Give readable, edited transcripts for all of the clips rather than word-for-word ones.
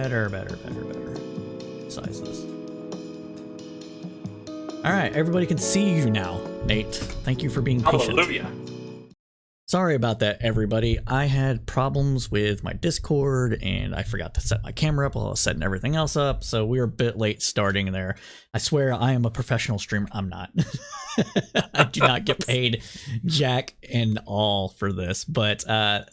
Better. Size this. All right, everybody can see you now, Nate. Thank you for being patient. Hallelujah. Sorry about that, everybody. I had problems with my Discord, and I forgot to set my camera up while I was setting everything else up, so we were a bit late starting there. I swear I am a professional streamer. I'm not. I do not get paid jack and all for this, but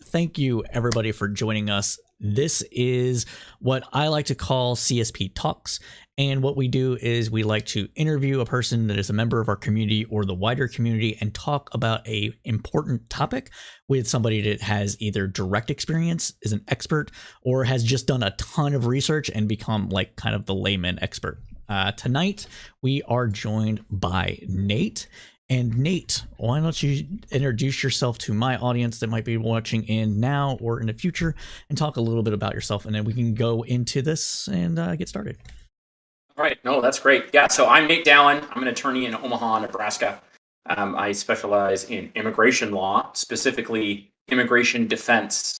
thank you, everybody, for joining us. This is what I like to call CSP Talks. And what we do is we like to interview a person that is a member of our community or the wider community and talk about a important topic with somebody that has either direct experience, is an expert, or has just done a ton of research and become like kind of the layman expert. Tonight, we are joined by Nate. And Nate, why don't you introduce yourself to my audience that might be watching in now or in the future and talk a little bit about yourself, and then we can go into this and get started. All right. No, that's great. Yeah. So I'm Nate Dallin. I'm an attorney in Omaha, Nebraska. I specialize in immigration law, specifically immigration defense.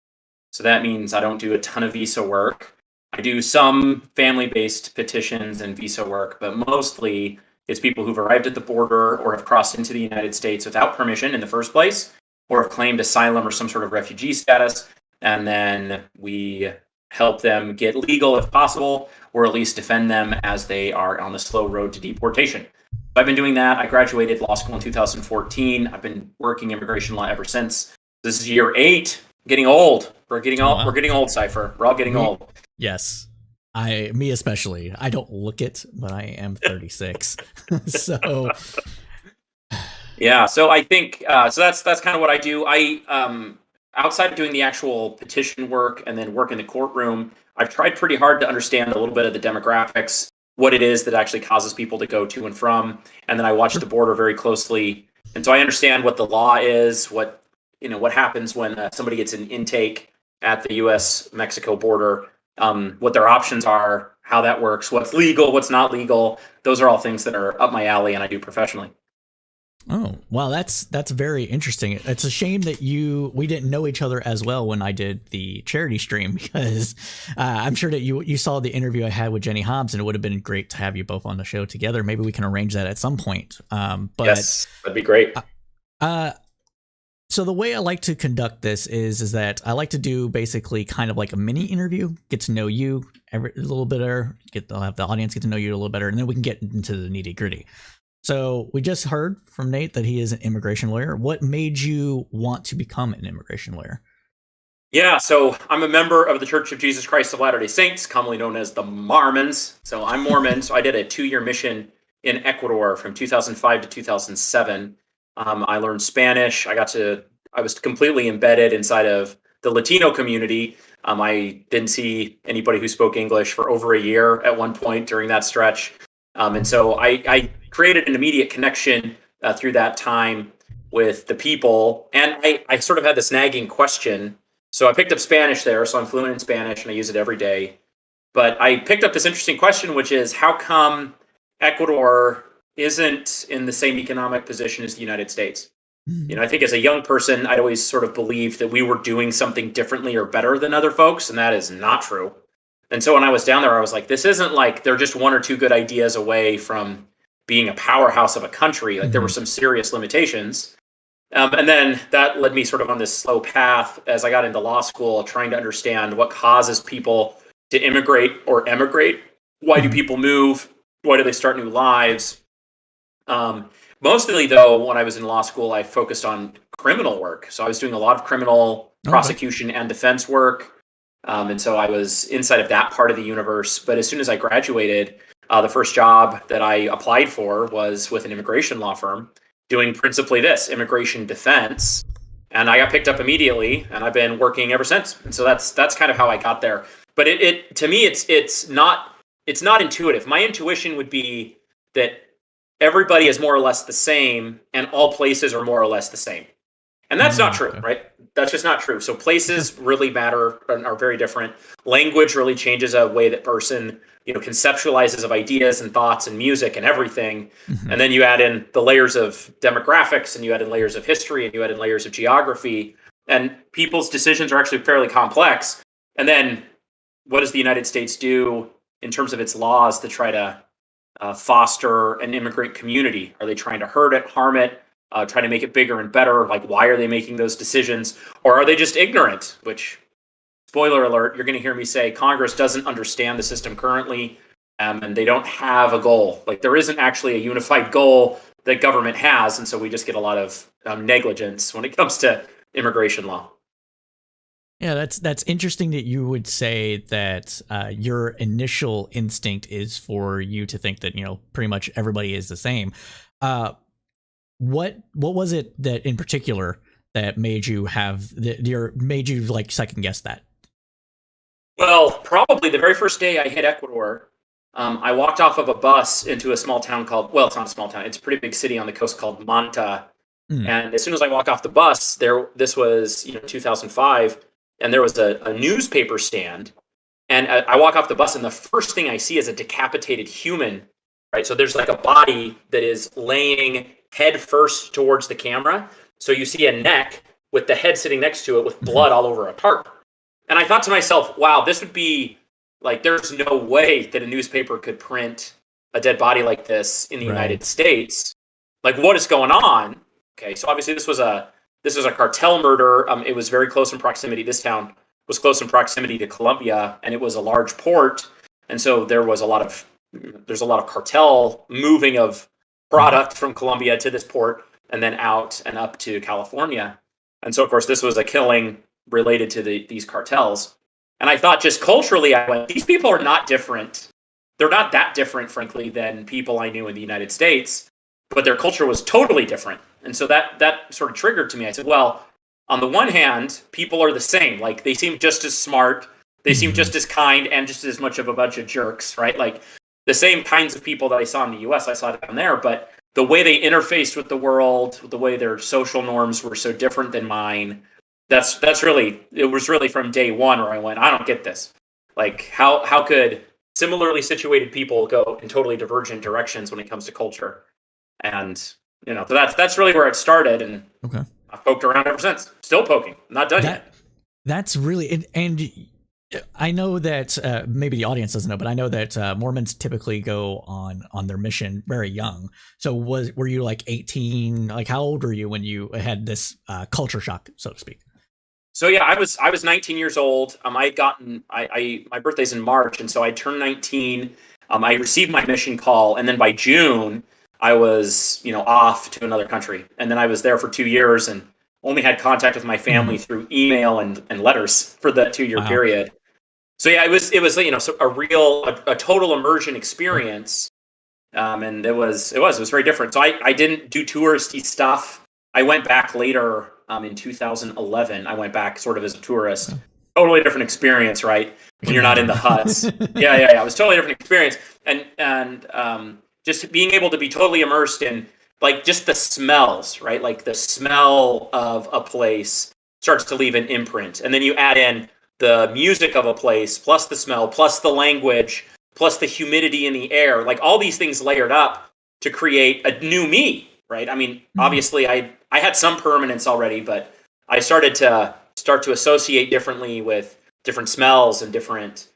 So that means I don't do a ton of visa work. I do some family-based petitions and visa work, but mostly it's people who've arrived at the border or have crossed into the United States without permission in the first place, or have claimed asylum or some sort of refugee status. And then we help them get legal if possible, or at least defend them as they are on the slow road to deportation. So I've been doing that. I graduated law school in 2014. I've been working immigration law ever since. This is year 8. Getting old. We're getting old. We're getting old, Cypher. We're all getting old. Yes. Me especially. I don't look it, but I am 36. So yeah. So I think so that's kind of what I do. I outside of doing the actual petition work and then work in the courtroom, I've tried pretty hard to understand a little bit of the demographics, what it is that actually causes people to go to and from. And then I watch the border very closely. And so I understand what the law is, what happens when somebody gets an intake at the U.S.-Mexico border, what their options are, how that works, what's legal, what's not legal. Those are all things that are up my alley and I do professionally. Oh, wow, that's very interesting. It's a shame that we didn't know each other as well when I did the charity stream, because I'm sure that you saw the interview I had with Jenny Hobbs, and it would have been great to have you both on the show together. Maybe we can arrange that at some point. But yes, that'd be great. So the way I like to conduct this is that I like to do basically kind of like a mini interview, get to know you a little better, I'll have the audience get to know you a little better, and then we can get into the nitty gritty. So we just heard from Nate that he is an immigration lawyer. What made you want to become an immigration lawyer? Yeah, so I'm a member of the Church of Jesus Christ of Latter-day Saints, commonly known as the Mormons. So I'm Mormon. So I did a 2-year mission in Ecuador from 2005 to 2007. I learned Spanish. I was completely embedded inside of the Latino community. I didn't see anybody who spoke English for over a year at one point during that stretch. And so I created an immediate connection through that time with the people. And I sort of had this nagging question. So I picked up Spanish there. So I'm fluent in Spanish and I use it every day. But I picked up this interesting question, which is how come Ecuador isn't in the same economic position as the United States? I think as a young person, I'd always sort of believed that we were doing something differently or better than other folks. And that is not true. And so when I was down there, I was like, this isn't like they're just 1 or 2 good ideas away from being a powerhouse of a country. Like there were some serious limitations. And then that led me sort of on this slow path as I got into law school, trying to understand what causes people to immigrate or emigrate. Why do people move? Why do they start new lives? Mostly, though, when I was in law school, I focused on criminal work. So I was doing a lot of criminal prosecution and defense work. And so I was inside of that part of the universe. But as soon as I graduated, the first job that I applied for was with an immigration law firm doing principally this, immigration defense. And I got picked up immediately, and I've been working ever since. And so that's kind of how I got there. But to me, it's not intuitive. My intuition would be that everybody is more or less the same, and all places are more or less the same. And that's not true, right? That's just not true. So places really matter and are very different. Language really changes a way that person, conceptualizes of ideas and thoughts and music and everything. And then you add in the layers of demographics, and you add in layers of history, and you add in layers of geography, and people's decisions are actually fairly complex. And then what does the United States do in terms of its laws to try to foster an immigrant community? Are they trying to hurt it, harm it, try to make it bigger and better? Like, why are they making those decisions? Or are they just ignorant? Which, spoiler alert, you're going to hear me say Congress doesn't understand the system currently, and they don't have a goal. Like, there isn't actually a unified goal that government has, and so we just get a lot of negligence when it comes to immigration law. Yeah, that's interesting that you would say that your initial instinct is for you to think that, pretty much everybody is the same. What was it that in particular that made you made you like second guess that? Well, probably the very first day I hit Ecuador, I walked off of a bus into a small town called, well, it's not a small town, it's a pretty big city on the coast called Manta. And as soon as I walk off the bus, this was 2005, and there was a newspaper stand, and I walk off the bus, and the first thing I see is a decapitated human, right? So there's like a body that is laying head first towards the camera. So you see a neck with the head sitting next to it with blood all over a tarp. And I thought to myself, wow, this would be like, there's no way that a newspaper could print a dead body like this in the United States. Like, what is going on? Okay, so obviously this was a cartel murder. It was very close in proximity. This town was close in proximity to Colombia, and it was a large port. And so there's a lot of cartel moving of product from Colombia to this port and then out and up to California. And so, of course, this was a killing related to these cartels. And I thought, just culturally, I went, these people are not different. They're not that different, frankly, than people I knew in the United States, but their culture was totally different. And so that sort of triggered to me. I said, well, on the one hand, people are the same. Like, they seem just as smart. They seem just as kind and just as much of a bunch of jerks, right? Like, the same kinds of people that I saw in the US, I saw down there, but the way they interfaced with the world, the way their social norms were so different than mine, it was really from day one where I went, I don't get this. Like, how could similarly situated people go in totally divergent directions when it comes to culture? And, so that's really where it started. And I've poked around ever since. Still poking. Not done yet. That's really, and I know that maybe the audience doesn't know, but I know that Mormons typically go on their mission very young. So were you like 18? Like, how old were you when you had this culture shock, so to speak? So yeah, I was 19 years old. My birthday's in March, and so I turned 19. I received my mission call, and then by June I was off to another country, and then I was there for 2 years and only had contact with my family through email and letters for that 2-year period. So yeah, it was a total immersion experience, and it was very different. So I didn't do touristy stuff. I went back later in 2011. I went back sort of as a tourist. Totally different experience, right? When you're not in the huts. Yeah. It was a totally different experience, and just being able to be totally immersed in like just the smells, right? Like the smell of a place starts to leave an imprint, and then you add in the music of a place, plus the smell, plus the language, plus the humidity in the air, like all these things layered up to create a new me, right? I mean, obviously I had some permanence already, but I started to associate differently with different smells and different,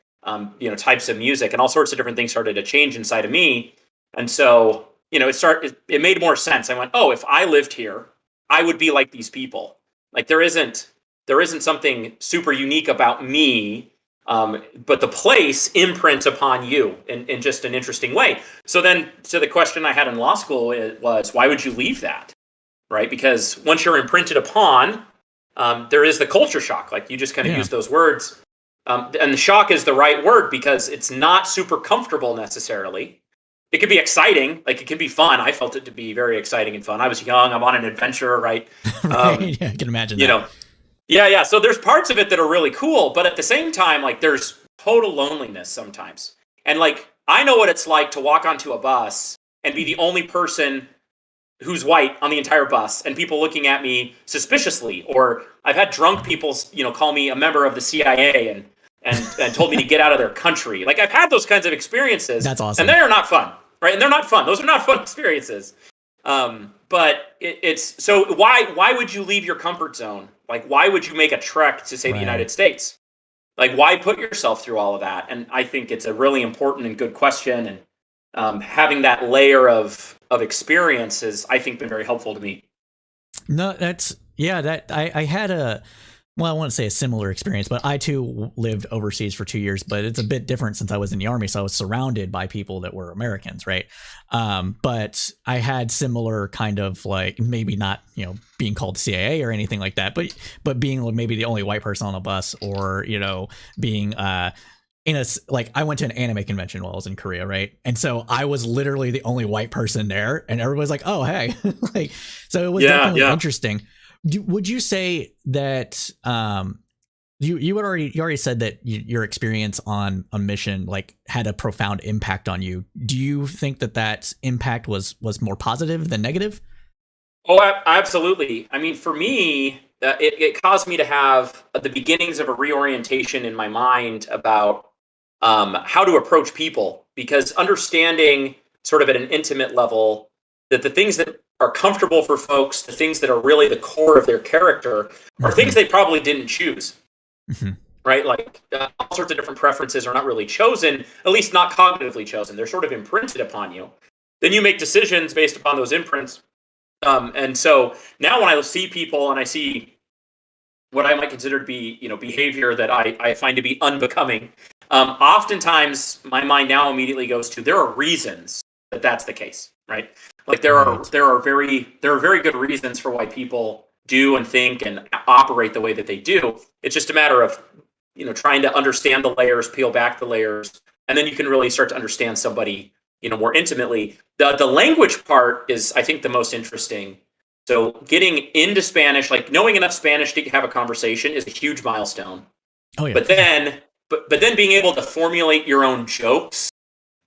types of music, and all sorts of different things started to change inside of me. And so, it made more sense. I went, oh, if I lived here, I would be like these people. Like, there isn't something super unique about me, but the place imprints upon you in just an interesting way. So the question I had in law school was, why would you leave that, right? Because once you're imprinted upon, there is the culture shock. Like, you just kind of use those words. And the shock is the right word because it's not super comfortable necessarily. It could be exciting, like it can be fun. I felt it to be very exciting and fun. I was young. I'm on an adventure, right? Right. I can imagine that. Yeah. So there's parts of it that are really cool, but at the same time, like, there's total loneliness sometimes. And like, I know what it's like to walk onto a bus and be the only person who's white on the entire bus, and people looking at me suspiciously. Or I've had drunk people, call me a member of the CIA and told me to get out of their country. Like, I've had those kinds of experiences. That's awesome. And they are not fun, right? And they're not fun. Those are not fun experiences. But it's so why would you leave your comfort zone? Like, why would you make a trek to say the United States? Like, why put yourself through all of that? And I think it's a really important and good question. And having that layer of experience has, I think, been very helpful to me. No, that's yeah. That I had a well, I wouldn't say a similar experience, but I too lived overseas for 2 years. But it's a bit different since I was in the army, so I was surrounded by people that were Americans, right? But I had similar kind of like maybe not being called CIA or anything like that, but being maybe the only white person on a bus, or being in a like I went to an anime convention while I was in Korea, right? And so I was literally the only white person there, and everybody's like, "Oh, hey," like so it was Yeah, definitely yeah. interesting. Would you say that you already said that your experience on mission like had a profound impact on you? Do you think that impact was more positive than negative? Oh, absolutely. I mean, for me, it caused me to have the beginnings of a reorientation in my mind about how to approach people, because understanding sort of at an intimate level that the things that are comfortable for folks, the things that are really the core of their character, are things Hmm. they probably didn't choose, Hmm. right? Like all sorts of different preferences are not really chosen, at least not cognitively chosen. They're sort of imprinted upon you. Then you make decisions based upon those imprints. And so now when I see people and I see what I might consider to be, behavior that I find to be unbecoming, oftentimes my mind now immediately goes to, there are reasons that that's the case, right? Like Right. there are very good reasons for why people do and think and operate the way that they do. It's just a matter of trying to understand the layers, peel back the layers, and then you can really start to understand somebody more intimately. The language part is, I think, the most interesting. So getting into Spanish, like knowing enough Spanish to have a conversation, is a huge milestone. Oh yeah. But then, but then being able to formulate your own jokes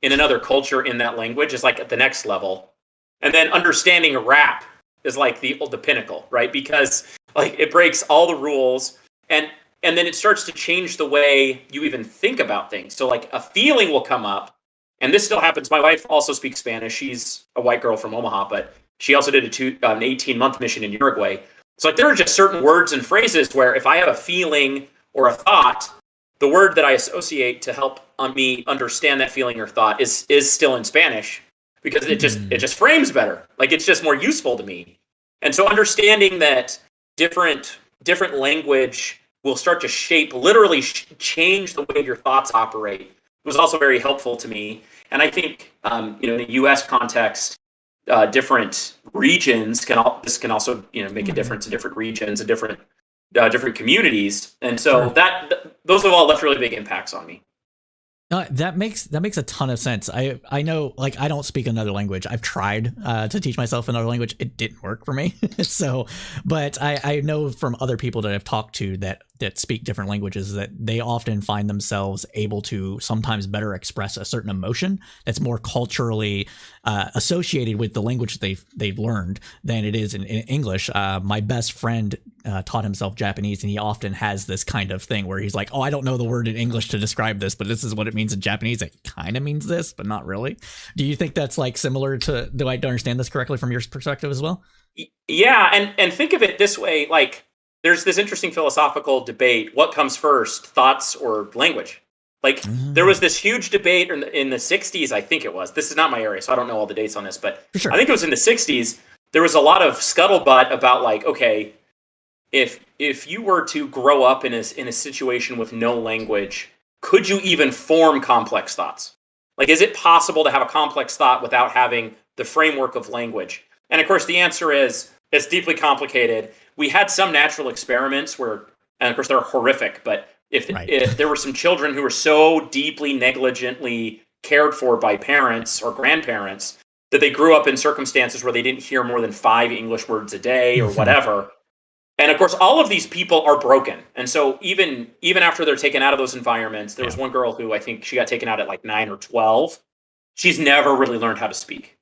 in another culture in that language is like at the next level. And then understanding rap is like the pinnacle, right? Because like it breaks all the rules, and then it starts to change the way you even think about things. So like a feeling will come up, and this still happens. My wife also speaks Spanish. She's a white girl from Omaha, but she also did an 18-month mission in Uruguay. So like there are just certain words and phrases where if I have a feeling or a thought, the word that I associate to help me understand that feeling or thought is still in Spanish, because it Hmm. just frames better. Like it's just more useful to me. And so understanding that different language will start to shape, literally change the way your thoughts operate, was also very helpful to me. And I think in the U.S. context, different regions this can also make a Hmm. difference in different regions and different communities, and so Sure. those have all left really big impacts on me. That makes a ton of sense. I know, like, I don't speak another language. I've tried to teach myself another language. It didn't work for me. So, but I know from other people that I've talked to that speak different languages that they often find themselves able to sometimes better express a certain emotion that's more culturally associated with the language they've learned than it is in English. My best friend taught himself Japanese, and he often has this kind of thing where he's like, "Oh, I don't know the word in English to describe this, but this is what it means in Japanese. It kind of means this, but not really." Do you think that's like similar to? Do I understand this correctly from your perspective as well? Yeah, and think of it this way: like there's this interesting philosophical debate: what comes first, thoughts or language? Like there was Mm, this huge debate in the 60s, I think it was. This is not my area, so I don't know all the dates on this, but for I sure. think it was in the 60s. There was a lot of scuttlebutt about, like, okay, if you were to grow up in a situation with no language, could you even form complex thoughts? Like, is it possible to have a complex thought without having the framework of language? And of course, the answer is it's deeply complicated. We had some natural experiments where, and of course, they're horrific. But Right. if there were some children who were so deeply negligently cared for by parents or grandparents that they grew up in circumstances where they didn't hear more than 5 English words a day or Hmm. whatever, and of course all of these people are broken, and so even after they're taken out of those environments, there was Yeah. one girl who I think she got taken out at like 9 or 12. She's never really learned how to speak,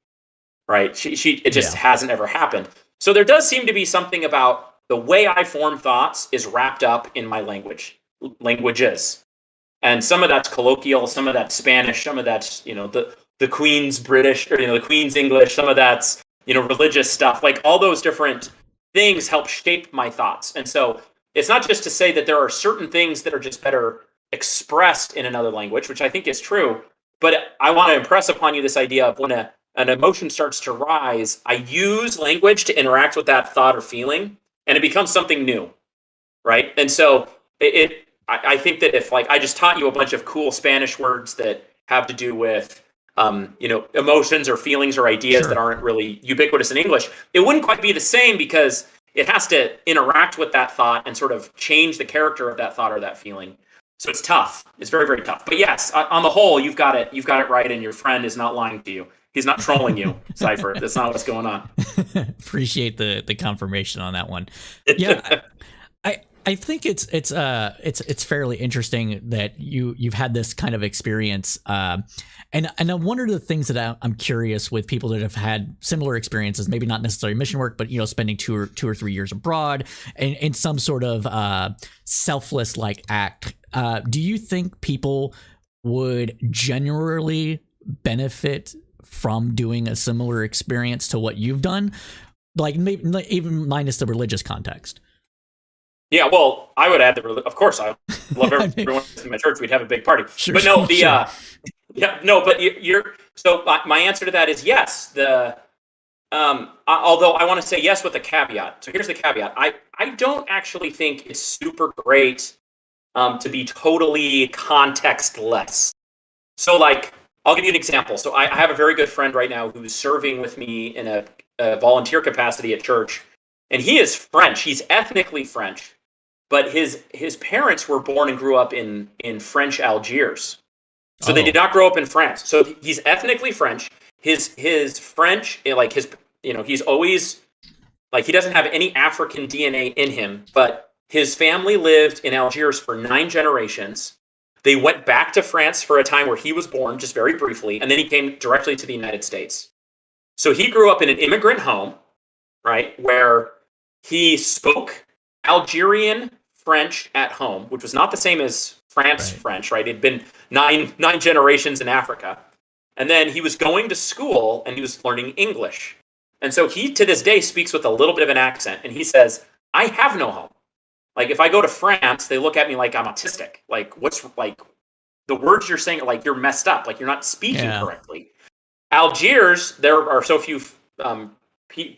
right? She it just Yeah. hasn't ever happened. So there does seem to be something about the way I form thoughts is wrapped up in my languages, and some of that's colloquial, some of that's Spanish, some of that's the Queen's British, or the Queen's English, some of that's religious stuff. Like all those different things help shape my thoughts. And so it's not just to say that there are certain things that are just better expressed in another language, which I think is true. But I want to impress upon you this idea of when an emotion starts to rise, I use language to interact with that thought or feeling, and it becomes something new, right? And so I think that if like I just taught you a bunch of cool Spanish words that have to do with emotions or feelings or ideas that Sure. aren't really ubiquitous in English, it wouldn't quite be the same because it has to interact with that thought and sort of change the character of that thought or that feeling. So it's tough. It's very, very tough. But yes, on the whole, you've got it. You've got it right, and your friend is not lying to you. He's not trolling you, Cypher. That's not what's going on. Appreciate the confirmation on that one. Yeah, I think it's fairly interesting that you've had this kind of experience, and one of the things that I'm curious with people that have had similar experiences, maybe not necessarily mission work, but spending 2 or 3 years abroad and in some sort of selfless like act. Do you think people would generally benefit from doing a similar experience to what you've done, like maybe even minus the religious context? Yeah, well, I would add of course, I love everyone in my church. We'd have a big party. Sure, But no, sure. yeah, no, but you're so my answer to that is yes. Although I want to say yes with a caveat. So here's the caveat. I don't actually think it's super great to be totally contextless. So like, I'll give you an example. So I have a very good friend right now who's serving with me in a volunteer capacity at church, and he is French. He's ethnically French, but his parents were born and grew up in French Algiers. So they did Oh, not grow up in France. So he's ethnically French. His French, like he's always like he doesn't have any African DNA in him, but his family lived in Algiers for 9 generations. They went back to France for a time where he was born, just very briefly, and then he came directly to the United States. So he grew up in an immigrant home, right, where he spoke Algerian French at home, which was not the same as France right. French, right? It'd been nine generations in Africa. And then he was going to school and he was learning English. And so he to this day speaks with a little bit of an accent. And he says, I have no home. Like if I go to France, they look at me like I'm autistic. Like what's like the words you're saying, like you're messed up, like you're not speaking Yeah. correctly. Algiers, there are so few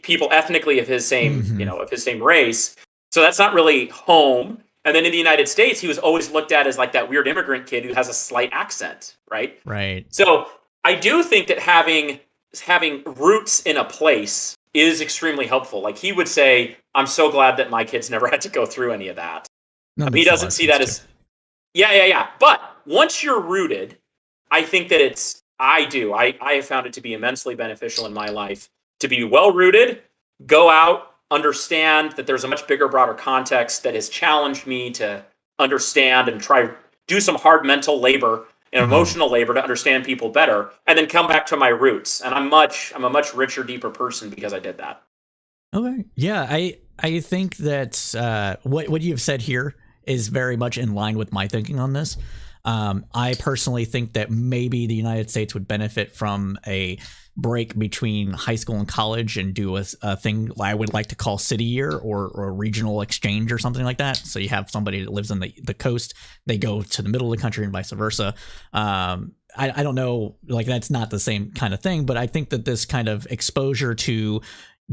people ethnically of his same, Hmm. of his same race. So that's not really home. And then in the United States, he was always looked at as like that weird immigrant kid who has a slight accent, right? Right. So I do think that having roots in a place is extremely helpful. Like he would say, I'm so glad that my kids never had to go through any of that. No, He makes a lot doesn't of see sense that too. as yeah. But once you're rooted, I think that I have found it to be immensely beneficial in my life to be well rooted, go out, understand that there's a much bigger, broader context that has challenged me to understand and try do some hard mental labor and Hmm. emotional labor to understand people better, and then come back to my roots. And I'm a much richer, deeper person because I did that. Okay. Yeah, I think that what you've said here is very much in line with my thinking on this. I personally think that maybe the United States would benefit from a break between high school and college and do a thing I would like to call city year or a regional exchange or something like that. So you have somebody that lives on the coast, they go to the middle of the country and vice versa. I don't know, like that's not the same kind of thing, but I think that this kind of exposure to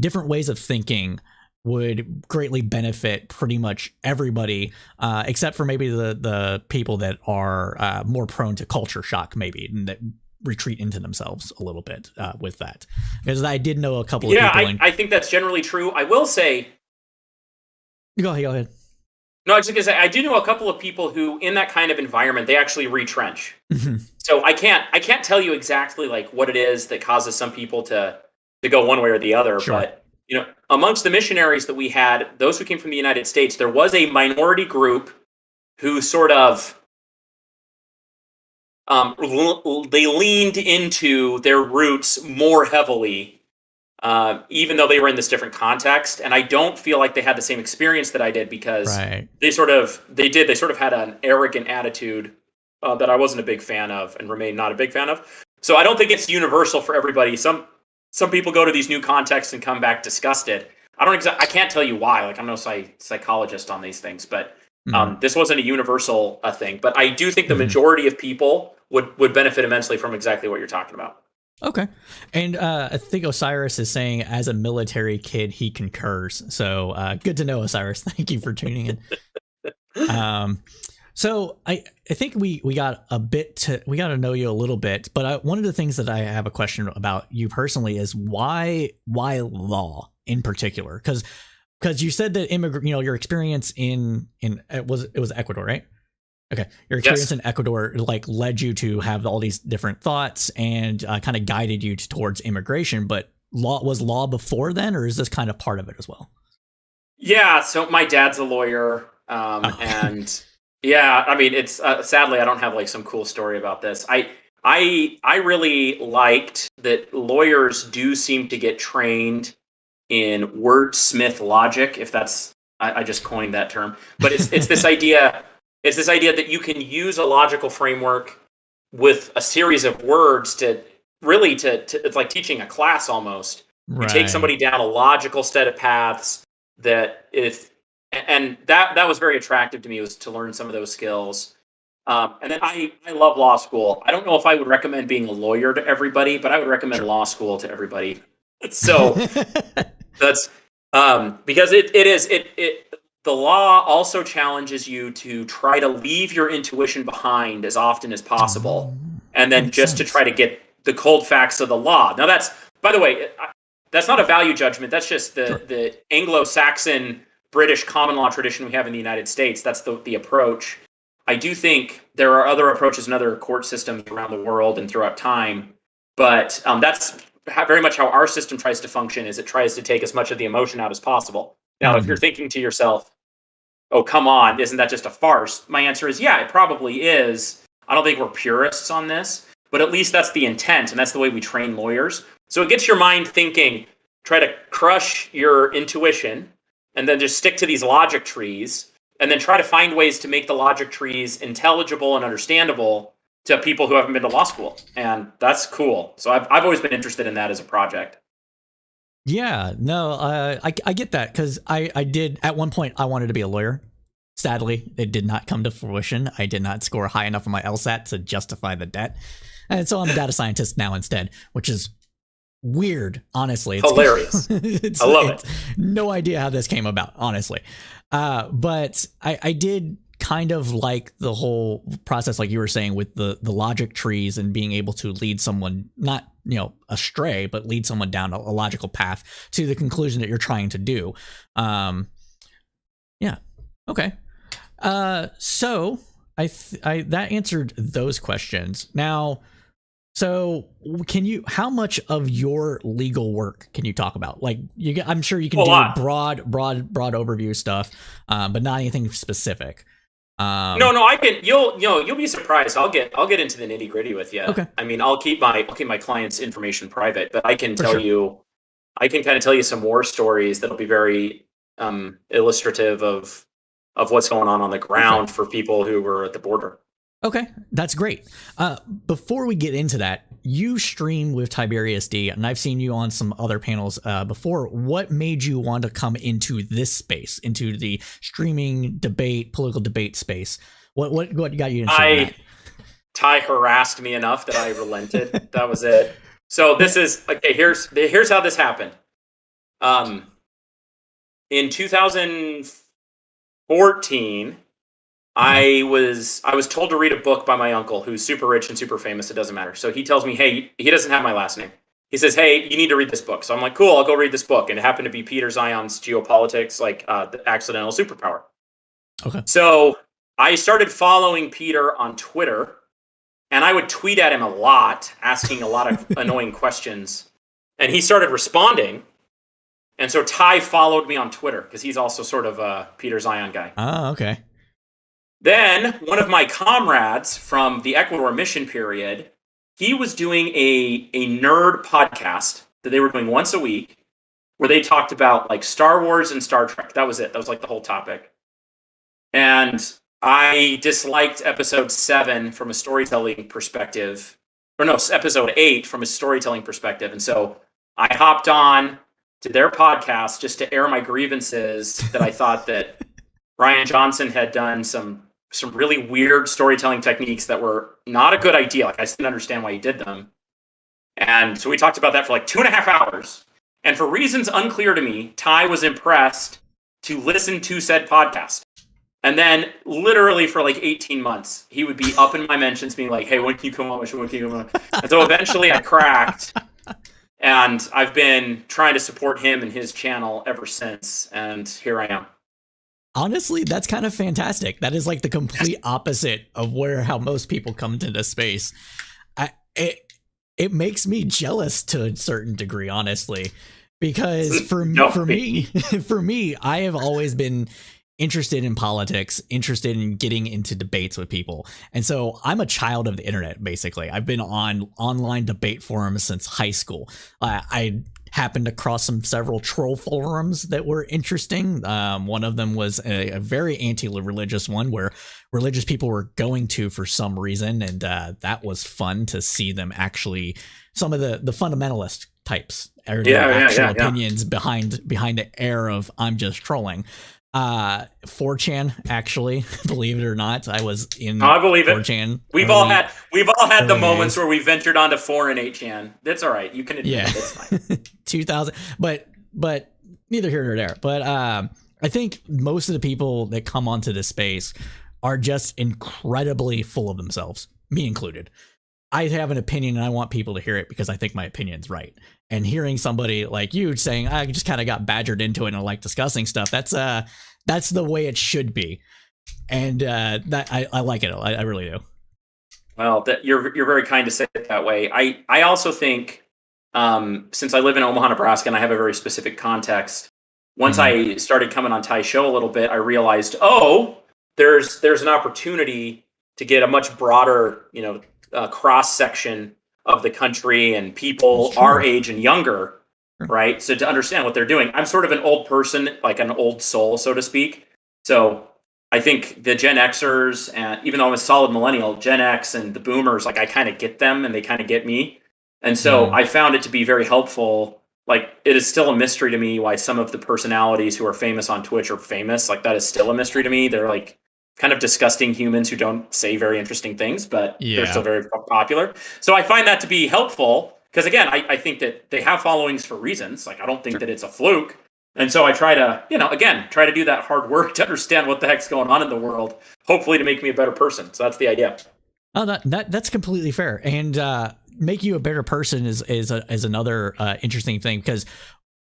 different ways of thinking would greatly benefit pretty much everybody, except for maybe the people that are more prone to culture shock, maybe, and that retreat into themselves a little bit with that. Because I did know a couple of Yeah, people, and I think that's generally true. I will say, go ahead. no, I was just gonna say I do know a couple of people who, in that kind of environment, they actually retrench. Mhm. So I can't tell you exactly like what it is that causes some people to go one way or the other, Sure. but amongst the missionaries that we had, those who came from the United States, there was a minority group who sort of they leaned into their roots more heavily, even though they were in this different context. And I don't feel like they had the same experience that I did because Right. they sort of had an arrogant attitude that I wasn't a big fan of and remain not a big fan of. So I don't think it's universal for everybody. Some people go to these new contexts and come back disgusted. I can't tell you why. Like I'm no psychologist on these things, but Mhm. This wasn't a universal thing, but I do think the Mhm. majority of people would benefit immensely from exactly what you're talking about. Okay. And I think Osiris is saying, as a military kid, he concurs. So good to know, Osiris. Thank you for tuning in. Um, so I think we got we got to know you a little bit, but one of the things that I have a question about you personally is why law in particular? Because you said that your experience in it was Ecuador, right? Okay, your experience Yes. in Ecuador like led you to have all these different thoughts and kind of guided you towards immigration. But law before then, or is this kind of part of it as well? Yeah. So my dad's a lawyer, Oh, and yeah, I mean, it's sadly I don't have like some cool story about this. I really liked that lawyers do seem to get trained in wordsmith logic, if that's I just coined that term. But it's this idea that you can use a logical framework with a series of words to really to it's like teaching a class almost. You take right. somebody down a logical set of paths that if and that was very attractive to me, was to learn some of those skills. And then I love law school. I don't know if I would recommend being a lawyer to everybody, but I would recommend Sure. law school to everybody. So that's because it is it the law also challenges you to try to leave your intuition behind as often as possible, and then Makes just to try sense. to get the cold facts of the law. Now that's, by the way, that's not a value judgment. That's just Sure. the Anglo-Saxon British common law tradition we have in the United States. That's the approach. I do think there are other approaches in other court systems around the world and throughout time, but that's very much how our system tries to function. Is it tries to take as much of the emotion out as possible. Now, if you're Mhm. thinking to yourself, "Oh, come on, isn't that just a farce?" My answer is, yeah, it probably is. I don't think we're purists on this, but at least that's the intent, and that's the way we train lawyers. So it gets your mind thinking. Try to crush your intuition, and then just stick to these logic trees, and then try to find ways to make the logic trees intelligible and understandable to people who haven't been to law school. And that's cool. So I've always been interested in that as a project. Yeah, no, I get that because I did at one point I wanted to be a lawyer. Sadly, it did not come to fruition. I did not score high enough on my LSAT to justify the debt, and so I'm a data scientist now instead, which is weird. Honestly, Hilarious. I love it. it's no idea how this came about. Honestly, but I did kind of like the whole process, like you were saying, with the logic trees and being able to lead someone not astray, but lead someone down a logical path to the conclusion that you're trying to do. Um, yeah. Okay. So I that answered those questions. Now, so can you? How much of your legal work can you talk about? Like, I'm sure you can A do lot. broad overview stuff, but not anything specific. No, Um, no, I can. You'll be surprised. I'll get into the nitty gritty with you. okay, I mean, I'll keep my clients' information private, but I can for tell sure. you, I can kind of tell you some war stories that'll be very illustrative of what's going on the ground Perfect. for people who were at the border. Okay, that's great. Before we get into that, you stream with Tiberius D, and I've seen you on some other panels before. What made you want to come into this space, into the streaming debate, political debate space? What got you interested in I that? Ty harassed me enough that I relented. That was it. So this is okay. Here's how this happened. Um, in 2014, Okay. I was told to read a book by my uncle who's super rich and super famous. It doesn't matter. So he tells me, hey, he doesn't have my last name. He says, hey, you need to read this book. So I'm like, cool, I'll go read this book. And it happened to be Peter Zion's Geopolitics, like the accidental superpower. Okay. So I started following Peter on Twitter, and I would tweet at him a lot, asking a lot of annoying questions. And he started responding. And so Ty followed me on Twitter because he's also sort of a Peter Zion guy. Oh, okay. Then one of my comrades from the Ecuador mission period, he was doing a nerd podcast that they were doing once a week, where they talked about like Star Wars and Star Trek. That was it. That was like the whole topic. And I disliked episode 7 from a storytelling perspective, or no, episode 8 from a storytelling perspective. And so I hopped on to their podcast just to air my grievances that I thought that Ryan Johnson had done some really weird storytelling techniques that were not a good idea. Like I didn't understand why he did them. And so we talked about that for like 2.5 hours. And for reasons unclear to me, Ty was impressed to listen to said podcast. And then literally for like 18 months, he would be up in my mentions being like, hey, when can you come on my show? When can you come on? And so eventually I cracked. And I've been trying to support him and his channel ever since. And here I am. Honestly, that's kind of fantastic. That is like the complete opposite of how most people come into this space. It makes me jealous to a certain degree, honestly, because for me, I have always been interested in politics, interested in getting into debates with people. And so I'm a child of the internet, basically. I've been on online debate forums since high school. I happened across several troll forums that were interesting. One of them was a very anti-religious one where religious people were going to for some reason, and that was fun to see them actually, some of the fundamentalist types, or actual opinions behind the air of I'm just trolling. 4chan, actually, believe it or not, I was in I believe 4chan. We've all had the moments where we ventured onto 4 and 8chan. That's all right. You can admit it. It's fine. 2000, but neither here nor there. But I think most of the people that come onto this space are just incredibly full of themselves, me included. I have an opinion and I want people to hear it because I think my opinion's right. And hearing somebody like you saying, I just kind of got badgered into it and I like discussing stuff, that's the way it should be. And that I like it. I really do. Well, you're very kind to say it that way. I also think, since I live in Omaha, Nebraska, and I have a very specific context, once I started coming on Ty's show a little bit, I realized, there's an opportunity to get a much broader, cross section of the country and people our age and younger, right? So to understand what they're doing, I'm sort of an old person, like an old soul, so to speak. So I think the Gen Xers, and even though I'm a solid millennial, Gen X and the boomers, like I kind of get them and they kind of get me. And so I found it to be very helpful. Like it is still a mystery to me why some of the personalities who are famous on Twitch are famous. Like that is still a mystery to me. They're like kind of disgusting humans who don't say very interesting things, but they're still very popular. So I find that to be helpful because, again, I think that they have followings for reasons. Like I don't think that it's a fluke. And so I try to, try to do that hard work to understand what the heck's going on in the world, hopefully to make me a better person. So that's the idea. Oh, that's completely fair. And make you a better person is another interesting thing, because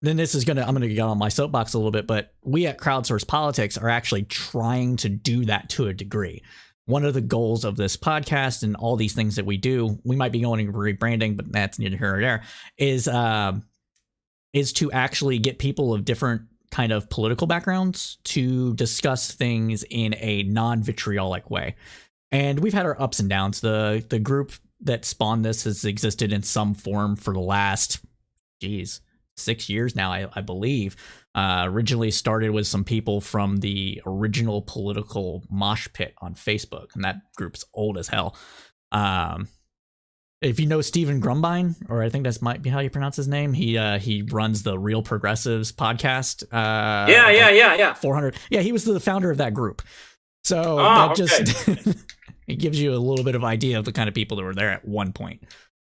then I'm going to get on my soapbox a little bit, but we at Crowdsource Politics are actually trying to do that to a degree. One of the goals of this podcast and all these things that we do, we might be going rebranding, but that's neither here nor there, is to actually get people of different kind of political backgrounds to discuss things in a non-vitriolic way. And we've had our ups and downs. The group that spawned this has existed in some form for the last, 6 years now, I believe. Originally started with some people from the original political mosh pit on Facebook, and that group's old as hell. If you know Stephen Grumbine, or I think that might be how you pronounce his name, he runs the Real Progressives podcast. Yeah. 400. Yeah, he was the founder of that group. So just it gives you a little bit of idea of the kind of people that were there at one point.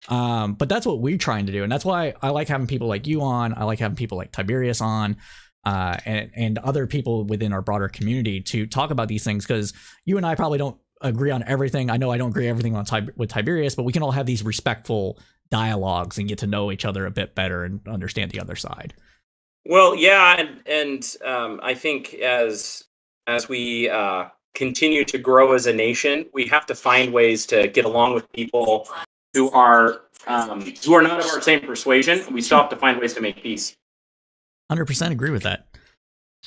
But that's what we're trying to do, and that's why I like having people like you on. I like having people like Tiberius on, and other people within our broader community to talk about these things, because you and I probably don't agree on everything. I know I don't agree everything with Tiberius, but we can all have these respectful dialogues and get to know each other a bit better and understand the other side. Well, yeah, and I think as we continue to grow as a nation, we have to find ways to get along with people who are not of our same persuasion. We still have to find ways to make peace. 100% agree with that.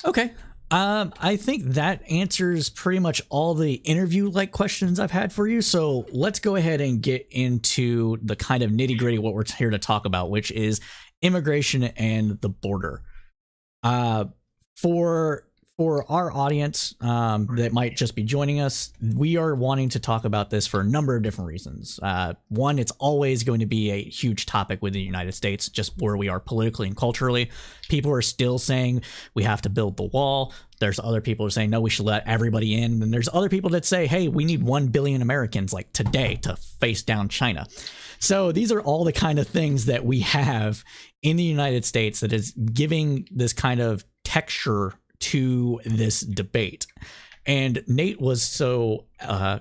Okay. I think that answers pretty much all the interview-like questions I've had for you. So let's go ahead and get into the kind of nitty-gritty what we're here to talk about, which is immigration and the border. For for our audience that might just be joining us, we are wanting to talk about this for a number of different reasons. One, it's always going to be a huge topic within the United States, just where we are politically and culturally. People are still saying we have to build the wall. There's other people who are saying, no, we should let everybody in. And there's other people that say, hey, we need 1 billion Americans like today to face down China. So these are all the kind of things that we have in the United States that is giving this kind of texture to this debate. And Nate was so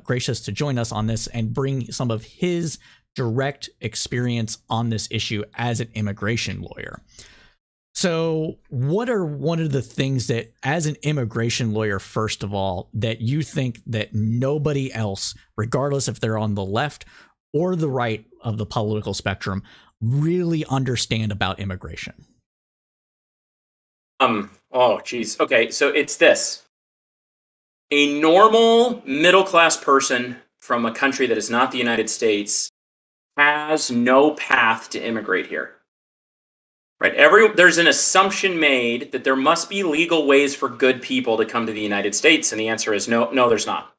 gracious to join us on this and bring some of his direct experience on this issue as an immigration lawyer. So what are one of the things that, as an immigration lawyer, first of all, that you think that nobody else, regardless if they're on the left or the right of the political spectrum, really understand about immigration? Oh, geez. Okay, so it's this. A normal middle-class person from a country that is not the United States has no path to immigrate here. Right? There's an assumption made that there must be legal ways for good people to come to the United States, and the answer is no, there's not.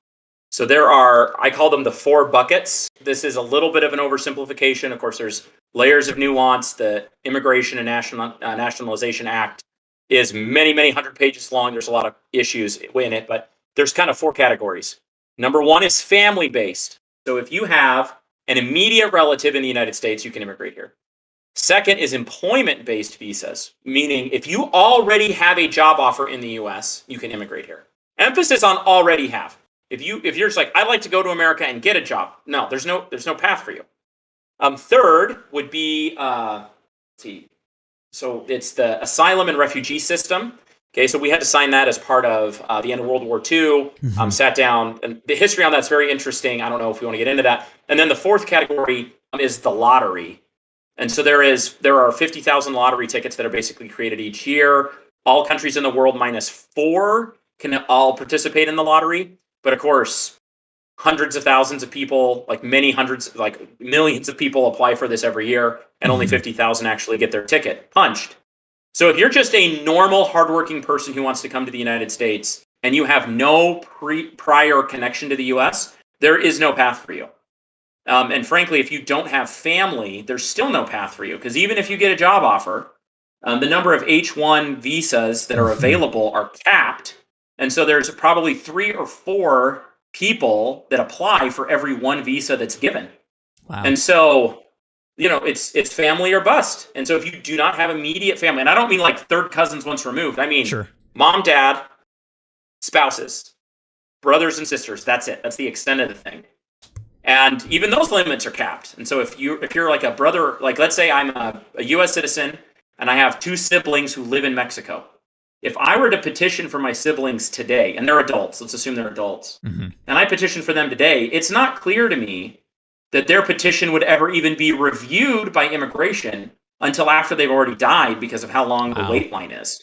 So there are, I call them the 4 buckets. This is a little bit of an oversimplification. Of course, there's layers of nuance. The Immigration and Nationalization Act is many, many hundred pages long. There's a lot of issues in it, but there's kind of 4 categories. Number 1 is family-based. So if you have an immediate relative in the United States, you can immigrate here. Second is employment-based visas, meaning if you already have a job offer in the US, you can immigrate here. Emphasis on already have. If you're just like, I'd like to go to America and get a job, no, there's no path for you. Third would be, let's see, so it's the asylum and refugee system. Okay, so we had to sign that as part of the end of World War II. Sat down, and the history on that's very interesting. I don't know if we want to get into that. And then the 4th category is the lottery. And so there are 50,000 lottery tickets that are basically created each year. All countries in the world minus 4 can all participate in the lottery. But of course, hundreds of thousands of people, like millions of people apply for this every year, and only 50,000 actually get their ticket punched. So if you're just a normal, hardworking person who wants to come to the United States and you have no prior connection to the U.S., there is no path for you. And frankly, if you don't have family, there's still no path for you, because even if you get a job offer, the number of H-1 visas that are available are capped. And so there's probably 3 or 4 people that apply for every 1 visa that's given. Wow. And so, it's family or bust. And so if you do not have immediate family, and I don't mean like third cousins once removed, I mean mom, dad, spouses, brothers and sisters. That's it. That's the extent of the thing. And even those limits are capped. And so if you're like a brother, like let's say I'm a U.S. citizen and I have 2 siblings who live in Mexico. If I were to petition for my siblings today, and they're adults, let's assume they're adults, and I petition for them today, it's not clear to me that their petition would ever even be reviewed by immigration until after they've already died because of how long the wait line is.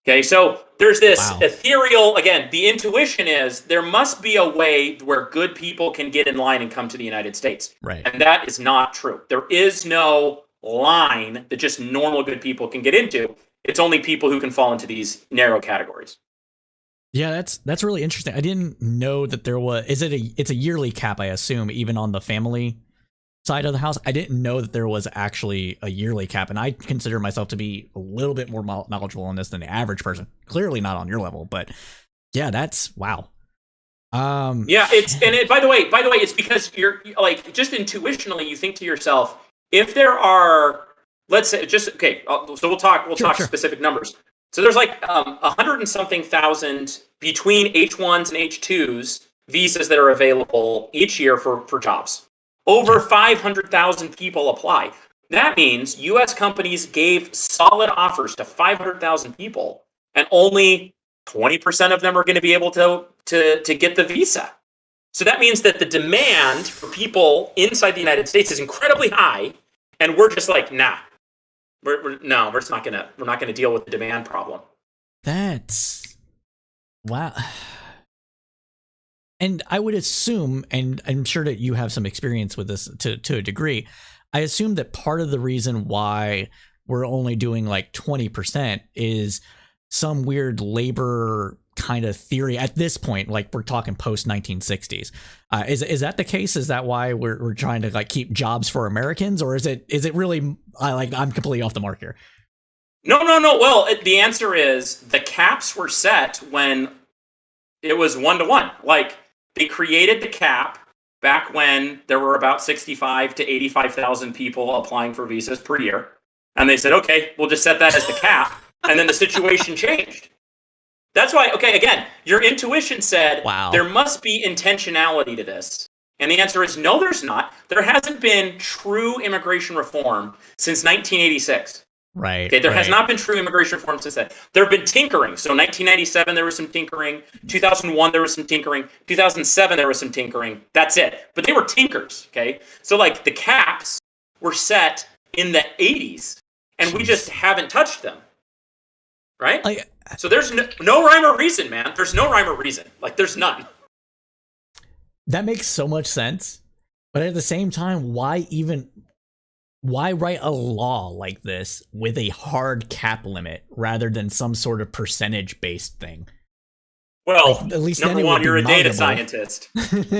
Okay, so there's this ethereal, again, the intuition is there must be a way where good people can get in line and come to the United States. Right. And that is not true. There is no line that just normal good people can get into. It's only people who can fall into these narrow categories. Yeah, that's really interesting. I didn't know that there was. It's a yearly cap, I assume, even on the family side of the house. I didn't know that there was actually a yearly cap, and I consider myself to be a little bit more knowledgeable on this than the average person. Clearly not on your level, but yeah, that's wow. Yeah, by the way, it's because you're like just intuitionally you think to yourself, if there are, let's say, so we'll talk specific numbers. So there's like 100 and something thousand between H-1s and H-2s visas that are available each year for jobs. Over 500,000 people apply. That means U.S. companies gave solid offers to 500,000 people, and only 20% of them are going to be able to get the visa. So that means that the demand for people inside the United States is incredibly high, and we're just like, nah. We're not gonna deal with the demand problem. That's wow. And I would assume, and I'm sure that you have some experience with this to a degree, I assume that part of the reason why we're only doing like 20% is some weird labor kind of theory at this point, like we're talking post 1960s. Is that the case? Is that why we're trying to like keep jobs for Americans, or is it really I'm completely off the mark here? No. Well, the answer is the caps were set when it was 1-to-1. Like, they created the cap back when there were about 65 to 85,000 people applying for visas per year. And they said, okay, we'll just set that as the cap. And then the situation changed. That's why, okay, again, your intuition said, wow, there must be intentionality to this. And the answer is no, there's not. There hasn't been true immigration reform since 1986. Right. Okay, there has not been true immigration reform since then. There have been tinkering. So 1997, there was some tinkering. 2001, there was some tinkering. 2007, there was some tinkering. That's it. But they were tinkers, okay? So, like, the caps were set in the 80s, and we just haven't touched them, right? So there's no rhyme or reason, man. There's no rhyme or reason. Like, there's none. That makes so much sense. But at the same time, why write a law like this with a hard cap limit rather than some sort of percentage-based thing? Well, like, at least number one, you're a data scientist.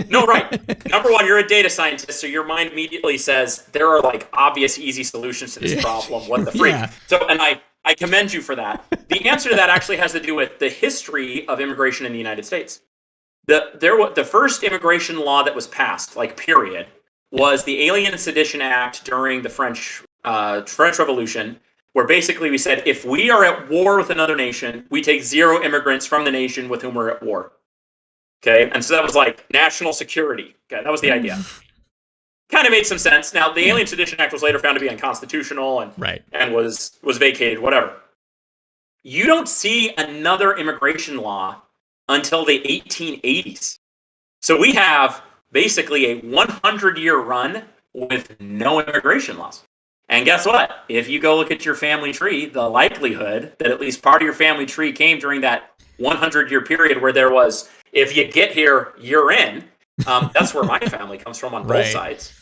No, right. Number one, you're a data scientist, so your mind immediately says there are like obvious, easy solutions to this problem. What the freak? Yeah. So, and I commend you for that. The answer to that actually has to do with the history of immigration in the United States. The first immigration law that was passed, like period, was the Alien and Sedition Act during the French Revolution, where basically we said, if we are at war with another nation, we take 0 immigrants from the nation with whom we're at war. Okay, and so that was like national security. Okay, that was the idea. Kind of made some sense. Now, the Alien Sedition Act was later found to be unconstitutional and was vacated, whatever. You don't see another immigration law until the 1880s. So we have basically a 100-year run with no immigration laws. And guess what? If you go look at your family tree, the likelihood that at least part of your family tree came during that 100-year period where there was, if you get here, you're in. That's where my family comes from on both sides.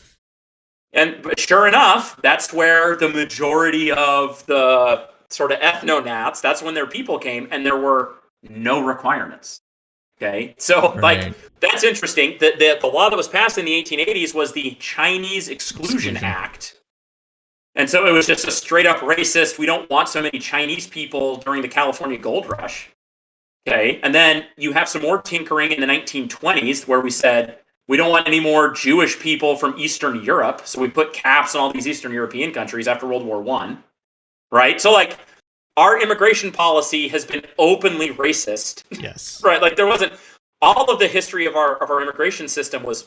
But sure enough, that's where the majority of the sort of ethno-nats, that's when their people came, and there were no requirements. Okay, so like that's interesting. The law that was passed in the 1880s was the Chinese Exclusion Act. And so it was just a straight up racist, we don't want so many Chinese people during the California Gold Rush. Okay, and then you have some more tinkering in the 1920s where we said, we don't want any more Jewish people from Eastern Europe. So we put caps on all these Eastern European countries after World War I. Right? So like our immigration policy has been openly racist. Yes. Right? Like there wasn't all of the history of our immigration system was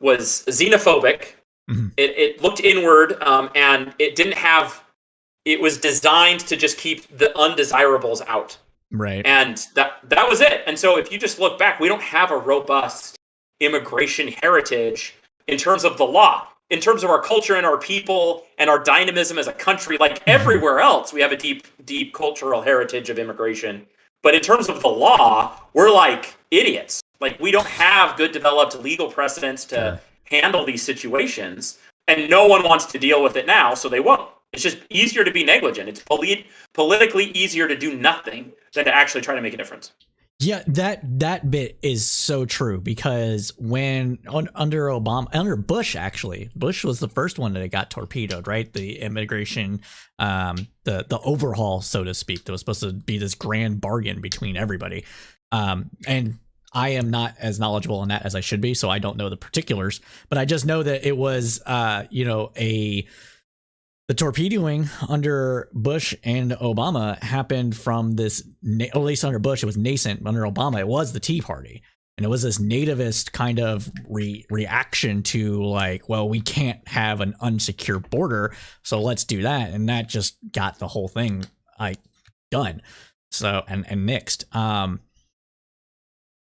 xenophobic. Mm-hmm. It looked inward, and it was designed to just keep the undesirables out. Right. And that was it. And so if you just look back, we don't have a robust immigration heritage in terms of the law, in terms of our culture and our people and our dynamism as a country. Like everywhere else, we have a deep cultural heritage of immigration. But in terms of the law, we're like idiots. Like we don't have good developed legal precedents to handle these situations, and no one wants to deal with it now, so they won't. It's just easier to be negligent. It's politically easier to do nothing than to actually try to make a difference. Yeah, that bit is so true, because when under Bush, actually, Bush was the first one that got torpedoed, right? The immigration, the overhaul, so to speak, that was supposed to be this grand bargain between everybody. And I am not as knowledgeable on that as I should be, so I don't know the particulars, but I just know that it was, the torpedoing under Bush and Obama happened from this, at least under Bush, it was nascent. Under Obama, it was the Tea Party. And it was this nativist kind of reaction to like, well, we can't have an unsecure border, so let's do that. And that just got the whole thing like done. So, and nixed.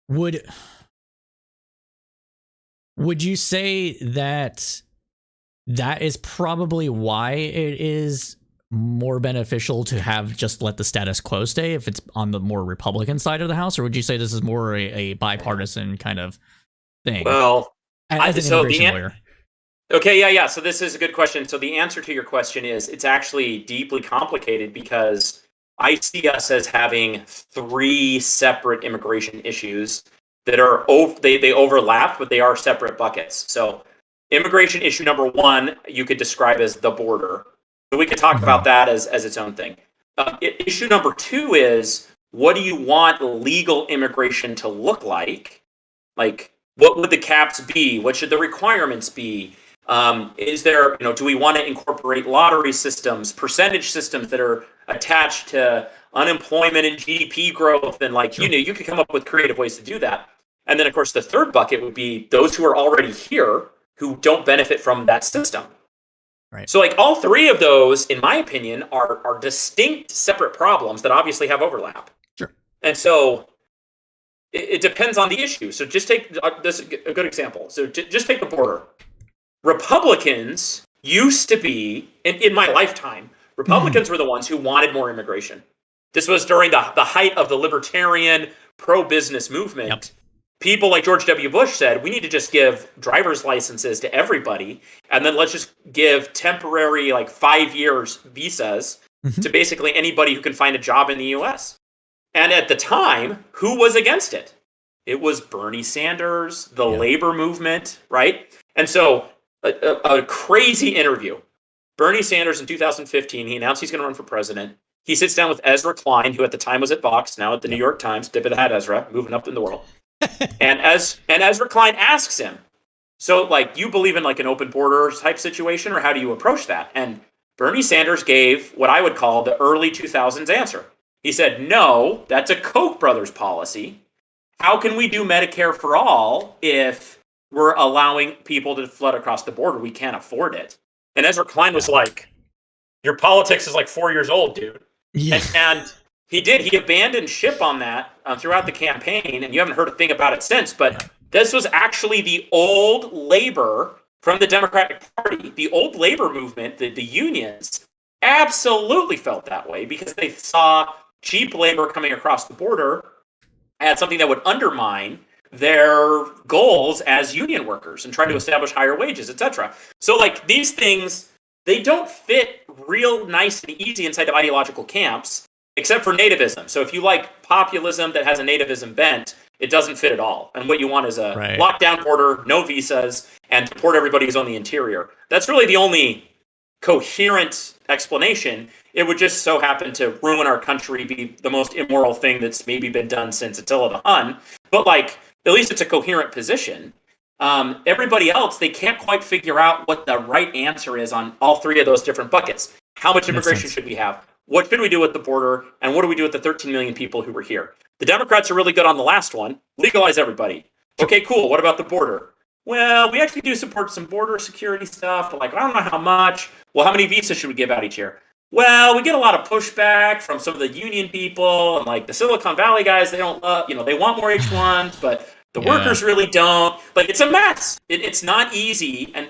Would you say that is probably why it is more beneficial to have just let the status quo stay if it's on the more Republican side of the House? Or would you say this is more a bipartisan kind of thing? Well, as an immigration lawyer. Okay, yeah. So this is a good question. So the answer to your question is it's actually deeply complicated, because I see us as having three separate immigration issues that are they overlap, but they are separate buckets. So, immigration issue number one, you could describe as the border. So we could talk about that as its own thing. Issue number two is, what do you want legal immigration to look like? Like, what would the caps be? What should the requirements be? Is there, do we want to incorporate lottery systems, percentage systems that are attached to unemployment and GDP growth? And like, Sure. you could come up with creative ways to do that. And then, of course, the third bucket would be those who are already here who don't benefit from that system. Right. So, like, all three of those, in my opinion, are distinct, separate problems that obviously have overlap. Sure. And so, it depends on the issue. So, just take this a good example. So, just take the border. Republicans used to be, in my lifetime, Republicans were the ones who wanted more immigration. This was during the height of the libertarian pro-business movement. Yep. People like George W. Bush said, we need to just give driver's licenses to everybody, and then let's just give temporary, like 5 years visas to basically anybody who can find a job in the U.S. And at the time, who was against it? It was Bernie Sanders, the labor movement, right? And so a crazy interview. Bernie Sanders in 2015, he announced he's going to run for president. He sits down with Ezra Klein, who at the time was at Vox, now at the New York Times. Tip of the hat, Ezra, moving up in the world. and Ezra Klein asks him, so like, you believe in like an open border type situation, or how do you approach that? And Bernie Sanders gave what I would call the early 2000s answer. He said, no, that's a Koch brothers policy. How can we do Medicare for all if we're allowing people to flood across the border? We can't afford it. And Ezra Klein was like, your politics is like 4 years old, dude. Yeah. And he did. He abandoned ship on that throughout the campaign, and you haven't heard a thing about it since. But this was actually the old labor from the Democratic Party. The old labor movement, the unions, absolutely felt that way because they saw cheap labor coming across the border as something that would undermine their goals as union workers and try to establish higher wages, etc. So, like, these things, they don't fit real nice and easy inside of ideological camps, except for nativism. So if you like populism that has a nativism bent, it doesn't fit at all. And what you want is a lockdown border, no visas, and deport everybody who's on the interior. That's really the only coherent explanation. It would just so happen to ruin our country, be the most immoral thing that's maybe been done since Attila the Hun. But like, at least it's a coherent position. Everybody else, they can't quite figure out what the right answer is on all three of those different buckets. How much immigration should we have? What should we do with the border? And what do we do with the 13 million people who were here? The Democrats are really good on the last one. Legalize everybody. Okay, cool. What about the border? Well, we actually do support some border security stuff, but like, I don't know how much. Well, how many visas should we give out each year? Well, we get a lot of pushback from some of the union people and like the Silicon Valley guys. They don't, they want more H1s, but the workers really don't. Like, it's a mess. It's not easy. And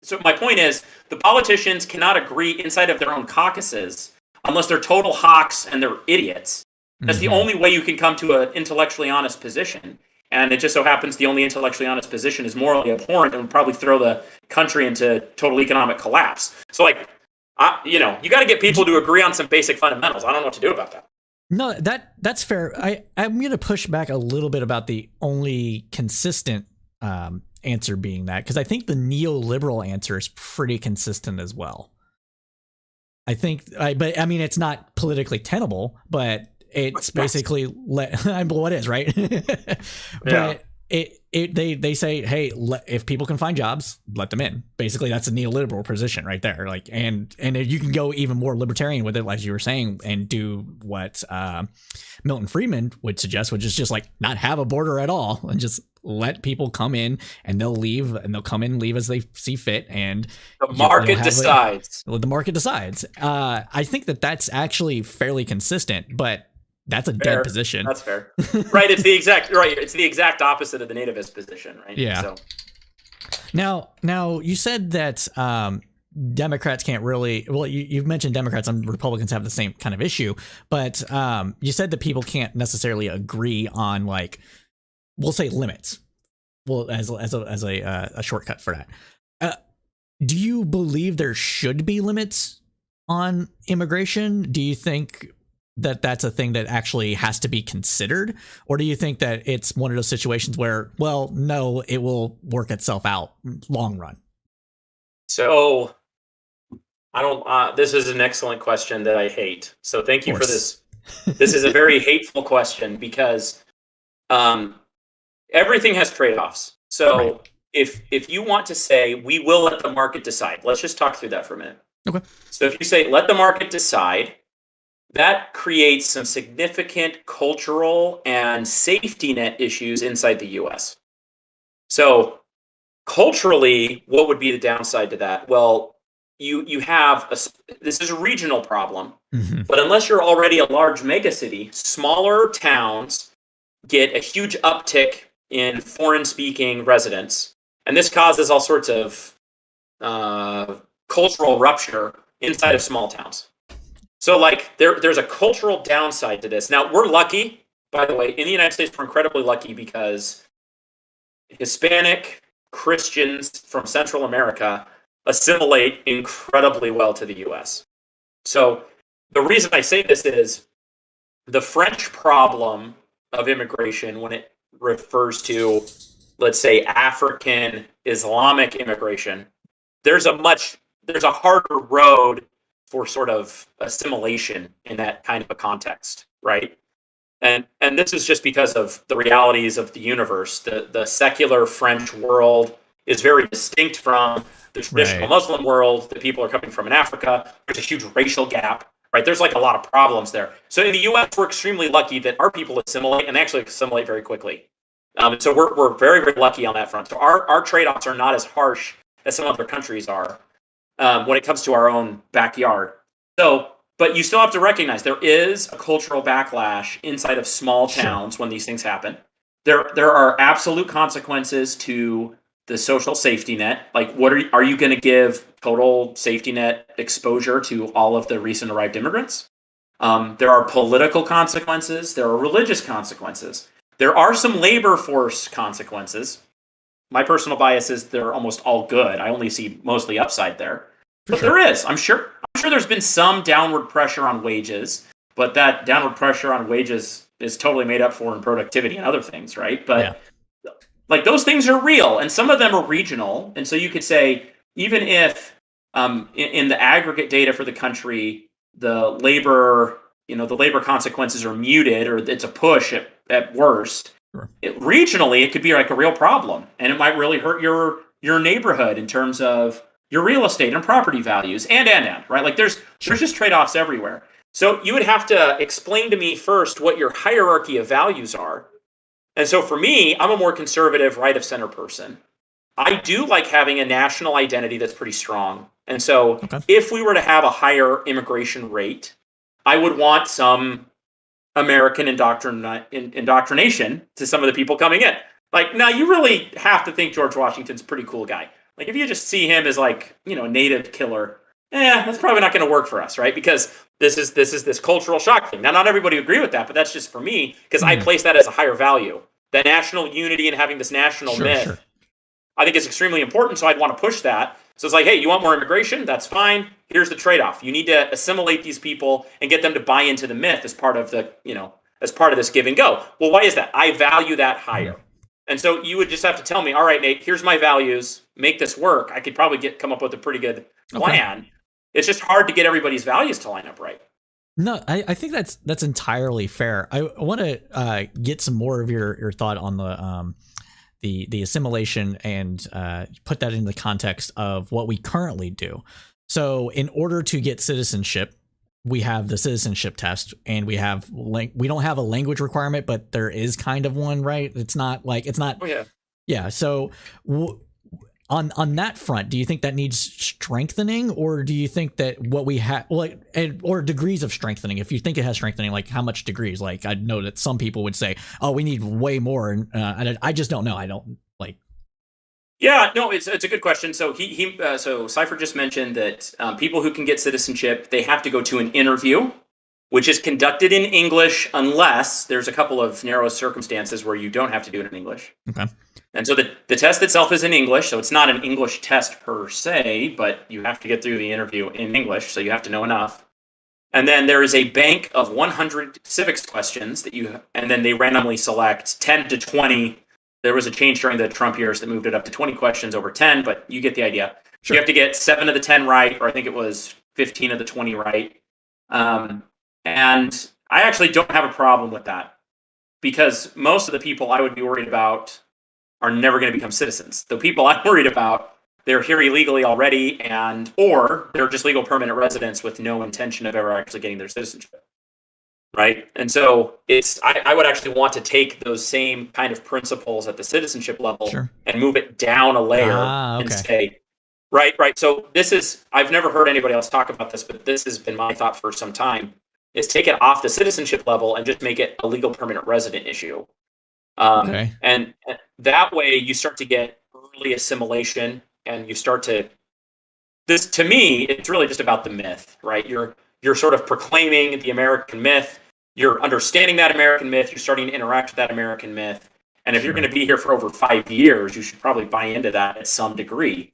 so my point is, the politicians cannot agree inside of their own caucuses unless they're total hawks and they're idiots. That's the only way you can come to an intellectually honest position. And it just so happens the only intellectually honest position is morally abhorrent and would probably throw the country into total economic collapse. So, like, you got to get people to agree on some basic fundamentals. I don't know what to do about that. No, that's fair. I'm going to push back a little bit about the only consistent answer being that, because I think the neoliberal answer is pretty consistent as well. But I mean, it's not politically tenable, but it's basically what is, right? But they say, hey, if people can find jobs, let them in. Basically, that's a neoliberal position right there. Like, and you can go even more libertarian with it, as you were saying, and do what Milton Friedman would suggest, which is just like not have a border at all and just let people come in and they'll leave and they'll come in and leave as they see fit. And the market decides. The market decides. I think that's actually fairly consistent, but that's a dead position. That's fair. Right. It's the exact opposite of the nativist position, right? Yeah. So now you said that Democrats can't really, well, you've mentioned Democrats and Republicans have the same kind of issue, but you said that people can't necessarily agree on, like, we'll say limits. Well, as a shortcut for that. Do you believe there should be limits on immigration? Do you think that that's a thing that actually has to be considered? Or do you think that it's one of those situations where, well, no, it will work itself out long run? So I don't. This is an excellent question that I hate. So Of thank you for course. this. This is a very hateful question because um, everything has trade-offs. Right. So if you want to say we will let the market decide, let's just talk through that for a minute. Okay. So if you say let the market decide, that creates some significant cultural and safety net issues inside the US. So culturally, what would be the downside to that? Well, you have this is a regional problem, Hmm. but unless you're already a large megacity, smaller towns get a huge uptick in foreign speaking residents, and this causes all sorts of uh, cultural rupture inside of small towns. So like there's a cultural downside to this. Now we're lucky, by the way, in the United States, we're incredibly lucky because Hispanic Christians from Central America assimilate incredibly well to the US. So the reason I say this is the French problem of immigration when it refers to, let's say, African Islamic immigration, there's a harder road for sort of assimilation in that kind of a context, right? And this is just because of the realities of the universe. The secular French world is very distinct from the traditional Right. Muslim world that people are coming from in Africa. There's a huge racial gap, right? There's like a lot of problems there. So in the U.S., we're extremely lucky that our people assimilate and they actually assimilate very quickly. So we're very, very lucky on that front. So our trade-offs are not as harsh as some other countries are when it comes to our own backyard. So, but you still have to recognize there is a cultural backlash inside of small Sure. towns when these things happen. There are absolute consequences to the social safety net. Like, what are you going to give total safety net exposure to all of the recent arrived immigrants? There are political consequences. There are religious consequences. There are some labor force consequences. My personal bias is they're almost all good. I only see mostly upside there. For But there sure. is. I'm sure there's been some downward pressure on wages, but that downward pressure on wages is totally made up for in productivity and other things, right? Yeah. But like those things are real and some of them are regional. And so you could say, even if in the aggregate data for the country, the labor consequences are muted or it's a push at worst, Sure. regionally it could be like a real problem and it might really hurt your neighborhood in terms of your real estate and property values and right, like there's Sure. just trade-offs everywhere. So you would have to explain to me first what your hierarchy of values are. And so for me, I'm a more conservative right of center person. I do like having a national identity that's pretty strong. And so Okay. if we were to have a higher immigration rate, I would want some American indoctrination to some of the people coming in. Like, now you really have to think George Washington's a pretty cool guy. Like, if you just see him as like, a native killer, that's probably not going to work for us, right? Because this cultural shock thing. Now, not everybody would agree with that, but that's just for me because I Mhm. place that as a higher value. That national unity and having this national Sure. Sure. myth I think is extremely important. So I'd want to push that. So it's like, hey, you want more immigration? That's fine. Here's the trade-off. You need to assimilate these people and get them to buy into the myth as part of as part of this give and go. Well, why is that? I value that Mhm. higher. And so you would just have to tell me, all right, Nate, here's my values. Make this work. I could probably come up with a pretty good Okay. plan. It's just hard to get everybody's values to line up right. No, I think that's entirely fair. I want to get some more of your thought on the assimilation and put that in the context of what we currently do. So, in order to get citizenship, we have the citizenship test, and we don't have a language requirement, but there is kind of one, right? It's not. Oh yeah. Yeah. So, on that front, do you think that needs strengthening, or do you think that what we have, or degrees of strengthening? If you think it has strengthening, like how much degrees? Like, I know that some people would say, "Oh, we need way more," and I just don't know. I don't like. Yeah, no, it's a good question. So Cypher just mentioned that people who can get citizenship, they have to go to an interview, which is conducted in English, unless there's a couple of narrow circumstances where you don't have to do it in English. Okay. And so the test itself is in English, so it's not an English test per se, but you have to get through the interview in English, so you have to know enough. And then there is a bank of 100 civics questions and then they randomly select 10 to 20. There was a change during the Trump years that moved it up to 20 questions over 10, but you get the idea. Sure. You have to get 7 of the 10 right, or I think it was 15 of the 20 right. And I actually don't have a problem with that, because most of the people I would be worried about are never going to become citizens. The people I'm worried about, they're here illegally already, or they're just legal permanent residents with no intention of ever actually getting their citizenship. Right? And so I would actually want to take those same kind of principles at the citizenship level and move it down a layer and say, right. So I've never heard anybody else talk about this, but this has been my thought for some time, is take it off the citizenship level and just make it a legal permanent resident issue. And that way you start to get early assimilation, and you start to, to me, it's really just about the myth, right? You're sort of proclaiming the American myth. You're understanding that American myth. You're starting to interact with that American myth. And if you're going to be here for over 5 years, you should probably buy into that at some degree.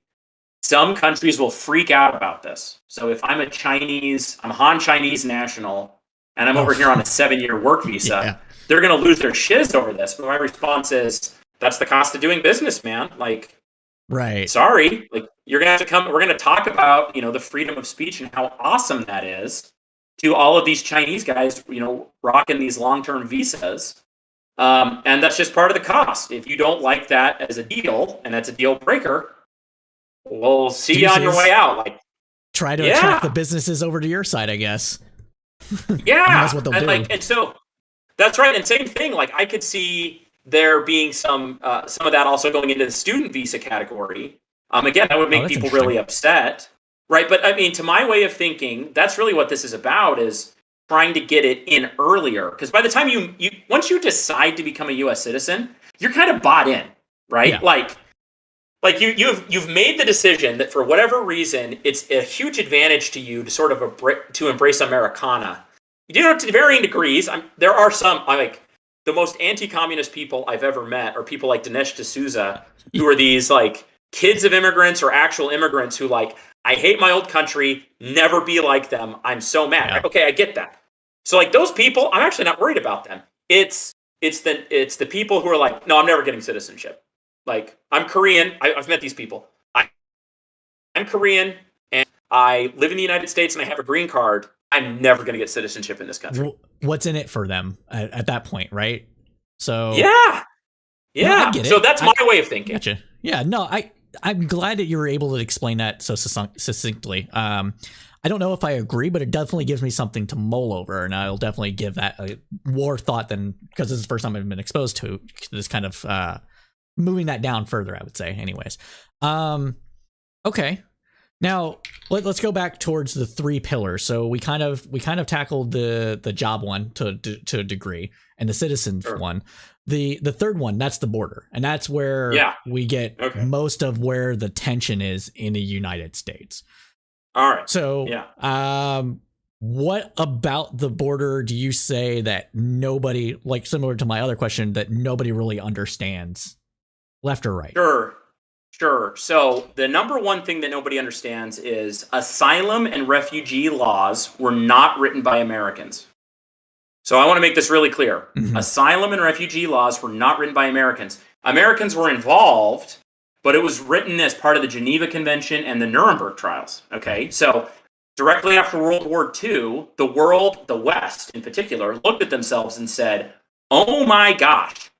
Some countries will freak out about this. So if I'm I'm Han Chinese national, and I'm over here on a 7-year work visa, they're going to lose their shiz over this. But my response is, that's the cost of doing business, man. Like, right. Sorry, like, you're gonna have to come. We're gonna talk about, the freedom of speech and how awesome that is to all of these Chinese guys, rocking these long-term visas, and that's just part of the cost. If you don't like that as a deal, and that's a deal breaker, we'll see you on your way out. Like, try to attract the businesses over to your side, I guess. Yeah, that's what they'll do. And so that's right. And same thing. Like, I could see there being some of that also going into the student visa category. Again, that would make people really upset, right? But I mean, to my way of thinking, that's really what this is about, is trying to get it in earlier. Because by the time once you decide to become a U.S. citizen, you're kind of bought in, right? Yeah. Like you've made the decision that for whatever reason, it's a huge advantage to you to sort of to embrace Americana. To varying degrees. There are some, the most anti-communist people I've ever met are people like Dinesh D'Souza, who are these like kids of immigrants or actual immigrants who I hate my old country, never be like them. I'm so mad. Yeah. Okay, I get that. So like those people, I'm actually not worried about them. It's the people who are like, no, I'm never getting citizenship. Like, I'm Korean. I've met these people. I'm Korean and I live in the United States and I have a green card. I'm never going to get citizenship in this country. What's in it for them at that point, right? So yeah. No, I get it. So that's my way of thinking. Gotcha. Yeah, no, I'm glad that you were able to explain that so succinctly. I don't know if I agree, but it definitely gives me something to mull over, and I'll definitely give that more thought than, because this is the first time I've been exposed to this kind of moving that down further, I would say. Anyways, okay. Now let's go back towards the 3 pillars. So we kind of tackled the job one to a degree, and the citizens one. The third one, that's the border, and that's where we get most of where the tension is in the United States. All right. So what about the border do you say that nobody, like similar to my other question, that nobody really understands, left or right? Sure. So the number one thing that nobody understands is asylum and refugee laws were not written by Americans. So I want to make this really clear. Mm-hmm. Asylum and refugee laws were not written by Americans. Americans were involved, but it was written as part of the Geneva Convention and the Nuremberg trials. Okay, so directly after World War II, the West in particular, looked at themselves and said, oh my gosh,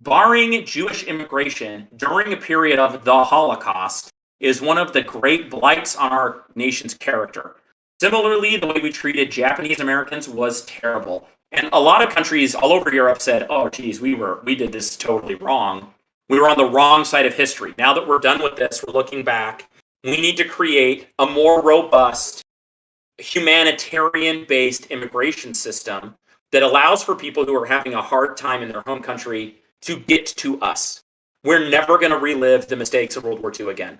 barring Jewish immigration during a period of the Holocaust is one of the great blights on our nation's character. Similarly, the way we treated Japanese Americans was terrible. And a lot of countries all over Europe said, oh, geez, we did this totally wrong. We were on the wrong side of history. Now that we're done with this, we're looking back. We need to create a more robust, humanitarian-based immigration system that allows for people who are having a hard time in their home country to get to us. We're never going to relive the mistakes of World War II again.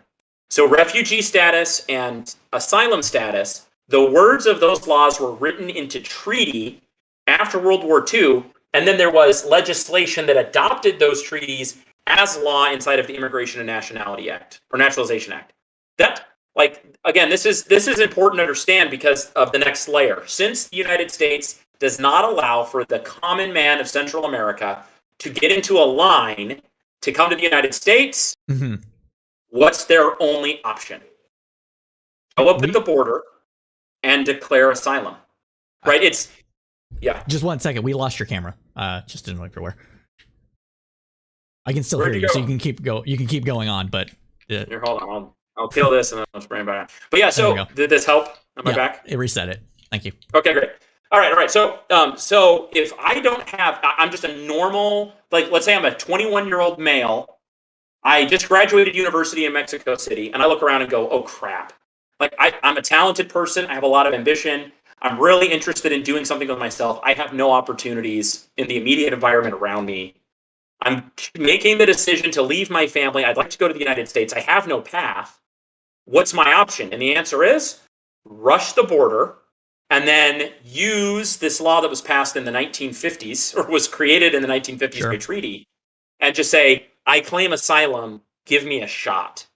So refugee status and asylum status, the words of those laws were written into treaty after World War II, and then there was legislation that adopted those treaties as law inside of the Immigration and Nationality Act, or Naturalization Act. like, again, this is important to understand because of the next layer. Since the United States does not allow for the common man of Central America to get into a line to come to the United States, what's their only option? Go up at the border and declare asylum. Right? It's Just 1 second. We lost your camera. Just didn't know if you were. I can still hear you, so you can keep going on. But here, hold on. I'll kill this and then I'll bring it back. But yeah, so did this help? Am I back? It reset it. Thank you. Okay, great. All right. So, if I don't have, I'm just a normal, like, let's say I'm a 21-year-old male. I just graduated university in Mexico City, and I look around and go, oh crap. Like, I'm a talented person. I have a lot of ambition. I'm really interested in doing something with myself. I have no opportunities in the immediate environment around me. I'm making the decision to leave my family. I'd like to go to the United States. I have no path. What's my option? And the answer is rush the border and then use this law that was passed in the 1950s or was created in the 1950s by treaty and just say, I claim asylum, give me a shot.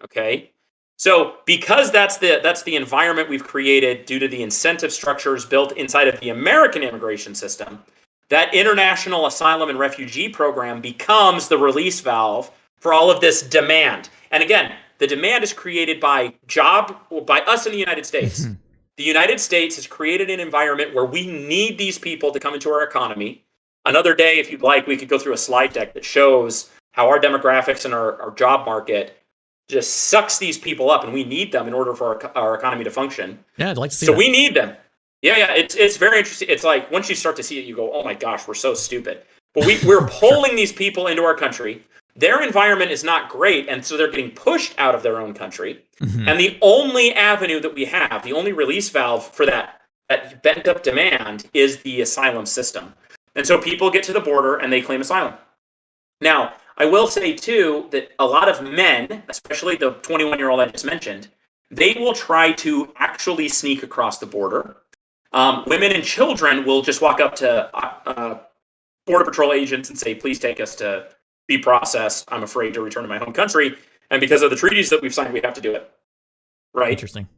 Okay? So because that's the environment we've created due to the incentive structures built inside of the American immigration system, that international asylum and refugee program becomes the release valve for all of this demand. And again, the demand is created by us in the United States. The United States has created an environment where we need these people to come into our economy. Another day, if you'd like, we could go through a slide deck that shows how our demographics and our job market just sucks these people up, and we need them in order for our economy to function. Yeah, I'd like to see that. So we need them. Yeah, it's very interesting. It's like once you start to see it, you go, oh my gosh, we're so stupid. But we're pulling these people into our country. Their environment is not great, and so they're getting pushed out of their own country. And the only avenue that we have, the only release valve for that bent up demand is the asylum system. And so people get to the border and they claim asylum. Now, I will say, too, that a lot of men, especially the 21-year-old I just mentioned, they will try to actually sneak across the border. Women and children will just walk up to Border Patrol agents and say, please take us to be processed. I'm afraid to return to my home country. And because of the treaties that we've signed, we have to do it. Right? Interesting.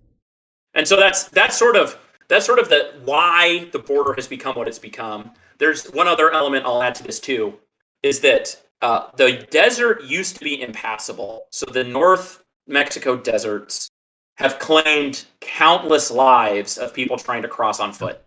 And so that's sort of the why the border has become what it's become. There's one other element I'll add to this, too, is that the desert used to be impassable. So the North Mexico deserts have claimed countless lives of people trying to cross on foot.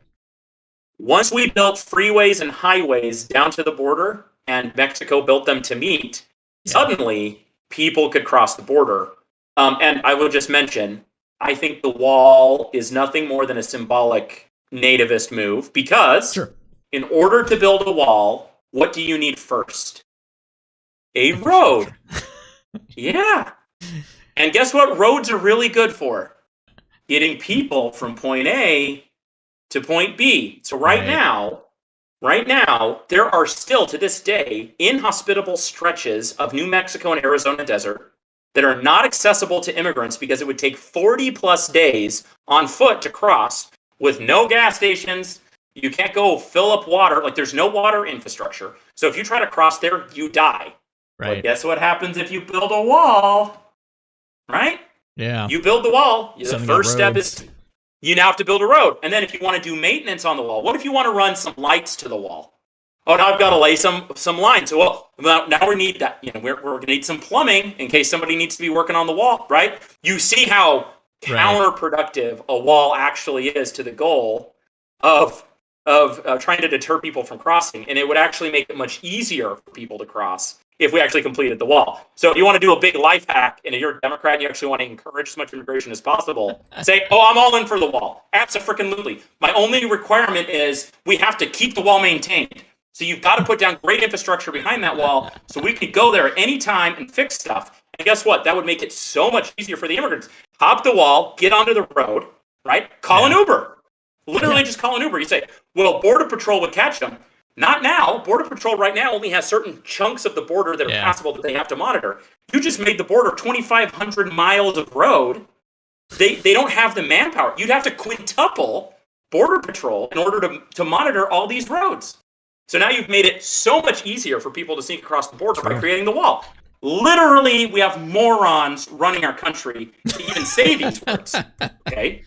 Once we built freeways and highways down to the border, and Mexico built them to meet, suddenly people could cross the border. And I will just mention, I think the wall is nothing more than a symbolic nativist move, because in order to build a wall, what do you need first? A road. Yeah. And guess what roads are really good for? Getting people from point A to point B. So right now, there are still, to this day, inhospitable stretches of New Mexico and Arizona desert that are not accessible to immigrants because it would take 40 plus days on foot to cross with no gas stations. You can't go fill up water. Like, there's no water infrastructure. So if you try to cross there, you die. Right. But guess what happens if you build a wall? Right? Yeah. You build the wall. The first step is you now have to build a road. And then if you want to do maintenance on the wall, what if you want to run some lights to the wall? Oh, now I've got to lay some lines. So, well, now we need that. We're going to need some plumbing in case somebody needs to be working on the wall, right? You see how counterproductive a wall actually is to the goal of trying to deter people from crossing. And it would actually make it much easier for people to cross if we actually completed the wall. So if you want to do a big life hack and you're a Democrat and you actually want to encourage as much immigration as possible, say, oh, I'm all in for the wall. Abso-freaking-lutely. My only requirement is we have to keep the wall maintained. So you've got to put down great infrastructure behind that wall so we could go there at any time and fix stuff. And guess what? That would make it so much easier for the immigrants. Hop the wall, get onto the road, right? Call an Uber. Literally just call an Uber. You say, well, Border Patrol would catch them. Not now. Border Patrol right now only has certain chunks of the border that are passable that they have to monitor. You just made the border 2,500 miles of road. They don't have the manpower. You'd have to quintuple Border Patrol in order to monitor all these roads. So now you've made it so much easier for people to sneak across the border by creating the wall. Literally, we have morons running our country to even say these words. Okay?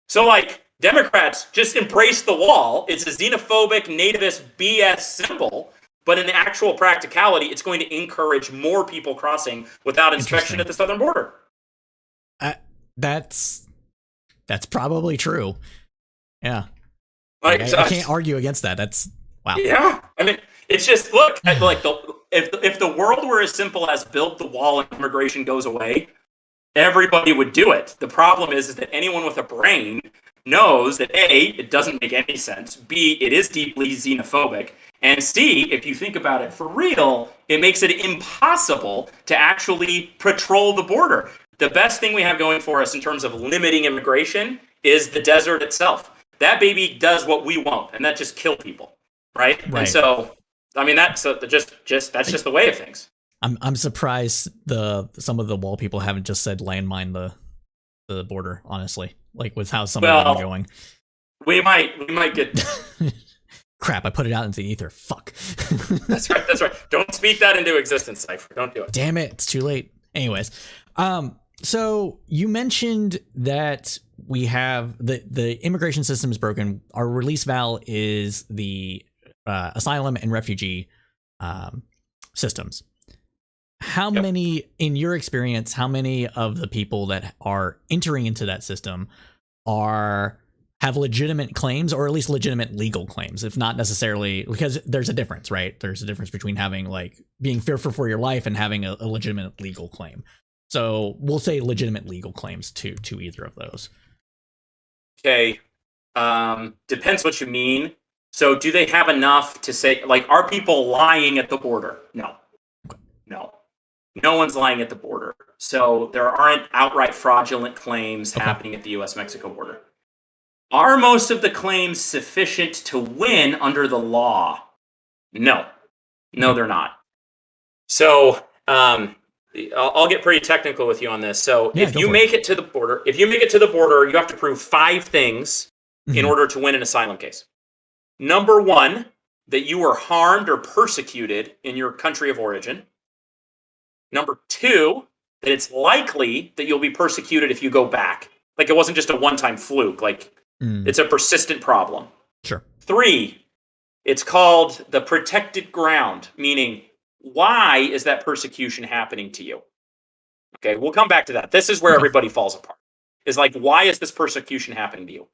So, like, Democrats just embrace the wall. It's a xenophobic, nativist BS symbol, but in actual practicality, it's going to encourage more people crossing without inspection at the southern border. That's probably true. Yeah. Like, I can't argue against that. That's wow. Yeah, I mean, it's just look like if the world were as simple as build the wall and immigration goes away, everybody would do it. The problem is that anyone with a brain knows that A, it doesn't make any sense. B, it is deeply xenophobic. And C, if you think about it for real, it makes it impossible to actually patrol the border. The best thing we have going for us in terms of limiting immigration is the desert itself. That baby does what we won't, and that just kill people, right? And so, I mean, that's just the way of things. I'm surprised some of the wall people haven't just said landmine the border, honestly, like with how some of them are going. We might get. Crap! I put it out into the ether. Fuck. That's right. Don't speak that into existence, Cypher. Don't do it. Damn it! It's too late. Anyways, so you mentioned that we have the immigration system is broken. Our release valve is the asylum and refugee systems. How many, in your experience, how many of the people that are entering into that system have legitimate claims, or at least legitimate legal claims, if not necessarily, because there's a difference, right? There's a difference between having like being fearful for your life and having a legitimate legal claim. So we'll say legitimate legal claims to either of those. Okay. Depends what you mean. So do they have enough to say, like, are people lying at the border? No. No one's lying at the border. So there aren't outright fraudulent claims happening at the U.S.-Mexico border. Are most of the claims sufficient to win under the law? No, they're not. So I'll get pretty technical with you on this. So if you make it to the border, you have to prove 5 things in order to win an asylum case. Number 1, that you were harmed or persecuted in your country of origin. Number 2, that it's likely that you'll be persecuted if you go back. Like, it wasn't just a one-time fluke. Like, it's a persistent problem. Sure. 3, it's called the protected ground, meaning, why is that persecution happening to you? Okay, we'll come back to that. This is where everybody falls apart. Is like, why is this persecution happening to you?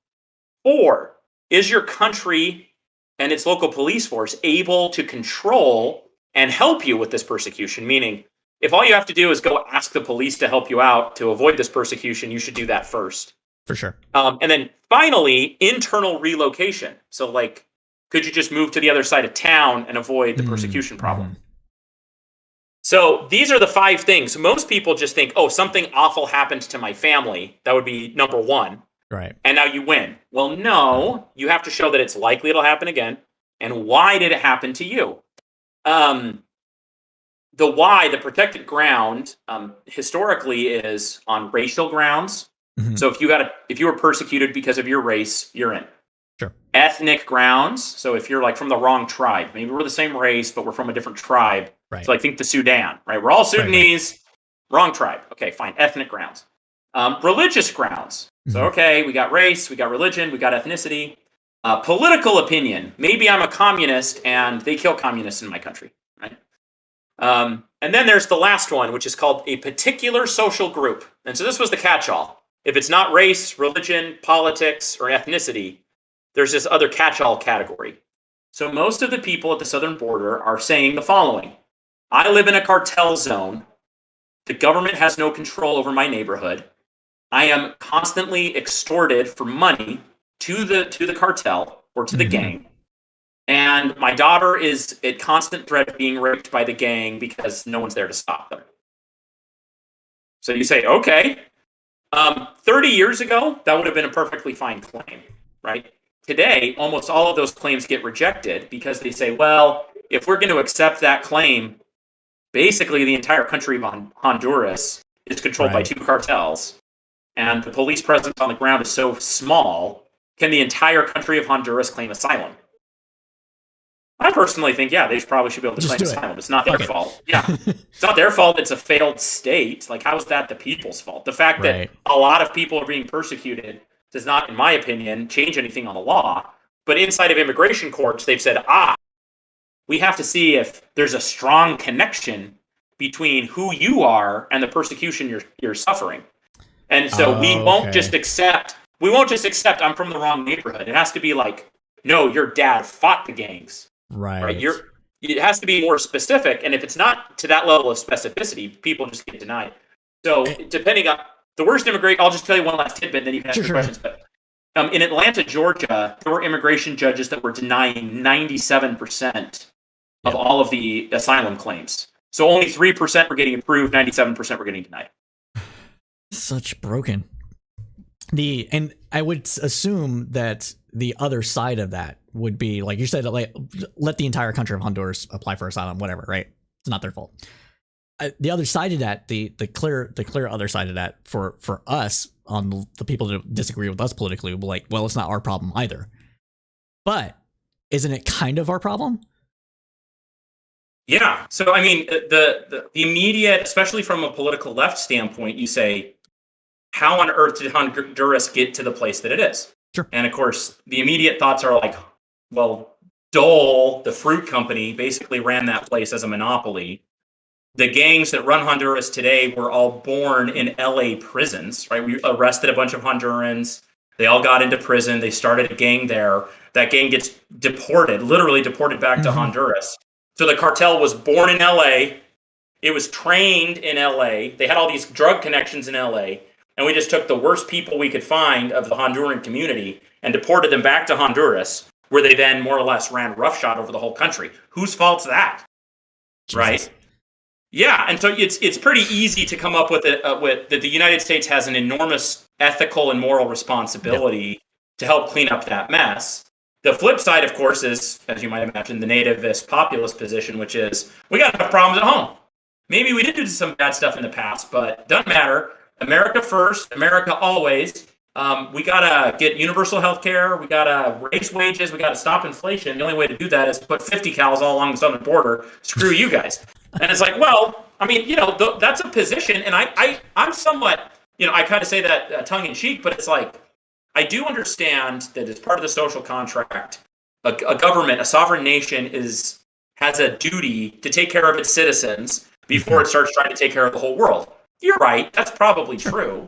4, is your country and its local police force able to control and help you with this persecution? Meaning, if all you have to do is go ask the police to help you out to avoid this persecution, you should do that first. For sure. And then finally, internal relocation. So, like, could you just move to the other side of town and avoid the persecution problem? So these are the 5 things. Most people just think, oh, something awful happened to my family. That would be number 1. Right. And now you win. Well, no, you have to show that it's likely it'll happen again. And why did it happen to you? The why, the protected ground, historically is on racial grounds. So if you were persecuted because of your race, you're in. Sure. Ethnic grounds. So if you're like from the wrong tribe, maybe we're the same race, but we're from a different tribe. Right. So I think the Sudan, right? We're all Sudanese, wrong tribe. Okay, fine. Ethnic grounds. Religious grounds. So, okay, we got race, we got religion, we got ethnicity. Political opinion. Maybe I'm a communist and they kill communists in my country, right? And then there's the last one, which is called a particular social group. And so this was the catch-all. If it's not race, religion, politics, or ethnicity, there's this other catch-all category. So most of the people at the southern border are saying the following. I live in a cartel zone. The government has no control over my neighborhood. I am constantly extorted for money to the cartel or to the gang. And my daughter is at constant threat of being raped by the gang because no one's there to stop them. So you say, okay, 30 years ago, that would have been a perfectly fine claim, right? Today, almost all of those claims get rejected because they say, well, if we're going to accept that claim, basically the entire country of Honduras is controlled by 2 cartels, and the police presence on the ground is so small, can the entire country of Honduras claim asylum? I personally think, yeah, they probably should be able to Just claim do it. asylum. It's not their Fuck it. fault. Yeah. It's not their fault. It's a failed state. Like, how is that the people's fault? The fact that Right. a lot of people are being persecuted does not, in my opinion, change anything on the law. But inside of immigration courts, they've said, we have to see if there's a strong connection between who you are and the persecution you're suffering. And so we won't just Okay. accept I'm from the wrong neighborhood. It has to be like, no, your dad fought the gangs, right? Right. It has to be more specific. And if it's not to that level of specificity, people just get denied. So Eh, depending on the worst immigrant, I'll just tell you one last tidbit, then you can ask your sure. questions. But in Atlanta, Georgia, there were immigration judges that were denying 97% of Yep. all of the asylum claims. So only 3% were getting approved, 97% were getting denied. Such broken. And I would assume that the other side of that would be, like you said, like, let the entire country of Honduras apply for asylum, whatever, right? It's not their fault. The other side of that, the clear other side of that for us, on the people that disagree with us politically, will be like, well, it's not our problem either. But isn't it kind of our problem? Yeah. So I mean, the immediate, especially from a political left standpoint, you say, how on earth did Honduras get to the place that it is? Sure. And of course, the immediate thoughts are like, well, Dole, the fruit company, basically ran that place as a monopoly. The gangs that run Honduras today were all born in LA prisons, right? We arrested a bunch of Hondurans. They all got into prison. They started a gang there. That gang gets deported, literally deported back to Honduras. So the cartel was born in LA. It was trained in LA. They had all these drug connections in LA. And we just took the worst people we could find of the Honduran community and deported them back to Honduras, where they then more or less ran roughshod over the whole country. Whose fault's that? Jesus. Right? Yeah, and so it's pretty easy to come up with that the United States has an enormous ethical and moral responsibility to help clean up that mess. The flip side, of course, is, as you might imagine, the nativist populist position, which is, we got enough problems at home. Maybe we did do some bad stuff in the past, but doesn't matter. America first, America always. We gotta get universal health care. We gotta raise wages. We gotta stop inflation. The only way to do that is to put 50 cows all along the southern border. Screw you guys. And it's like, well, I mean, that's a position, and I'm somewhat, I kind of say that tongue in cheek, but it's like, I do understand that as part of the social contract, a government, a sovereign nation, has a duty to take care of its citizens before it starts trying to take care of the whole world. You're right. That's probably true.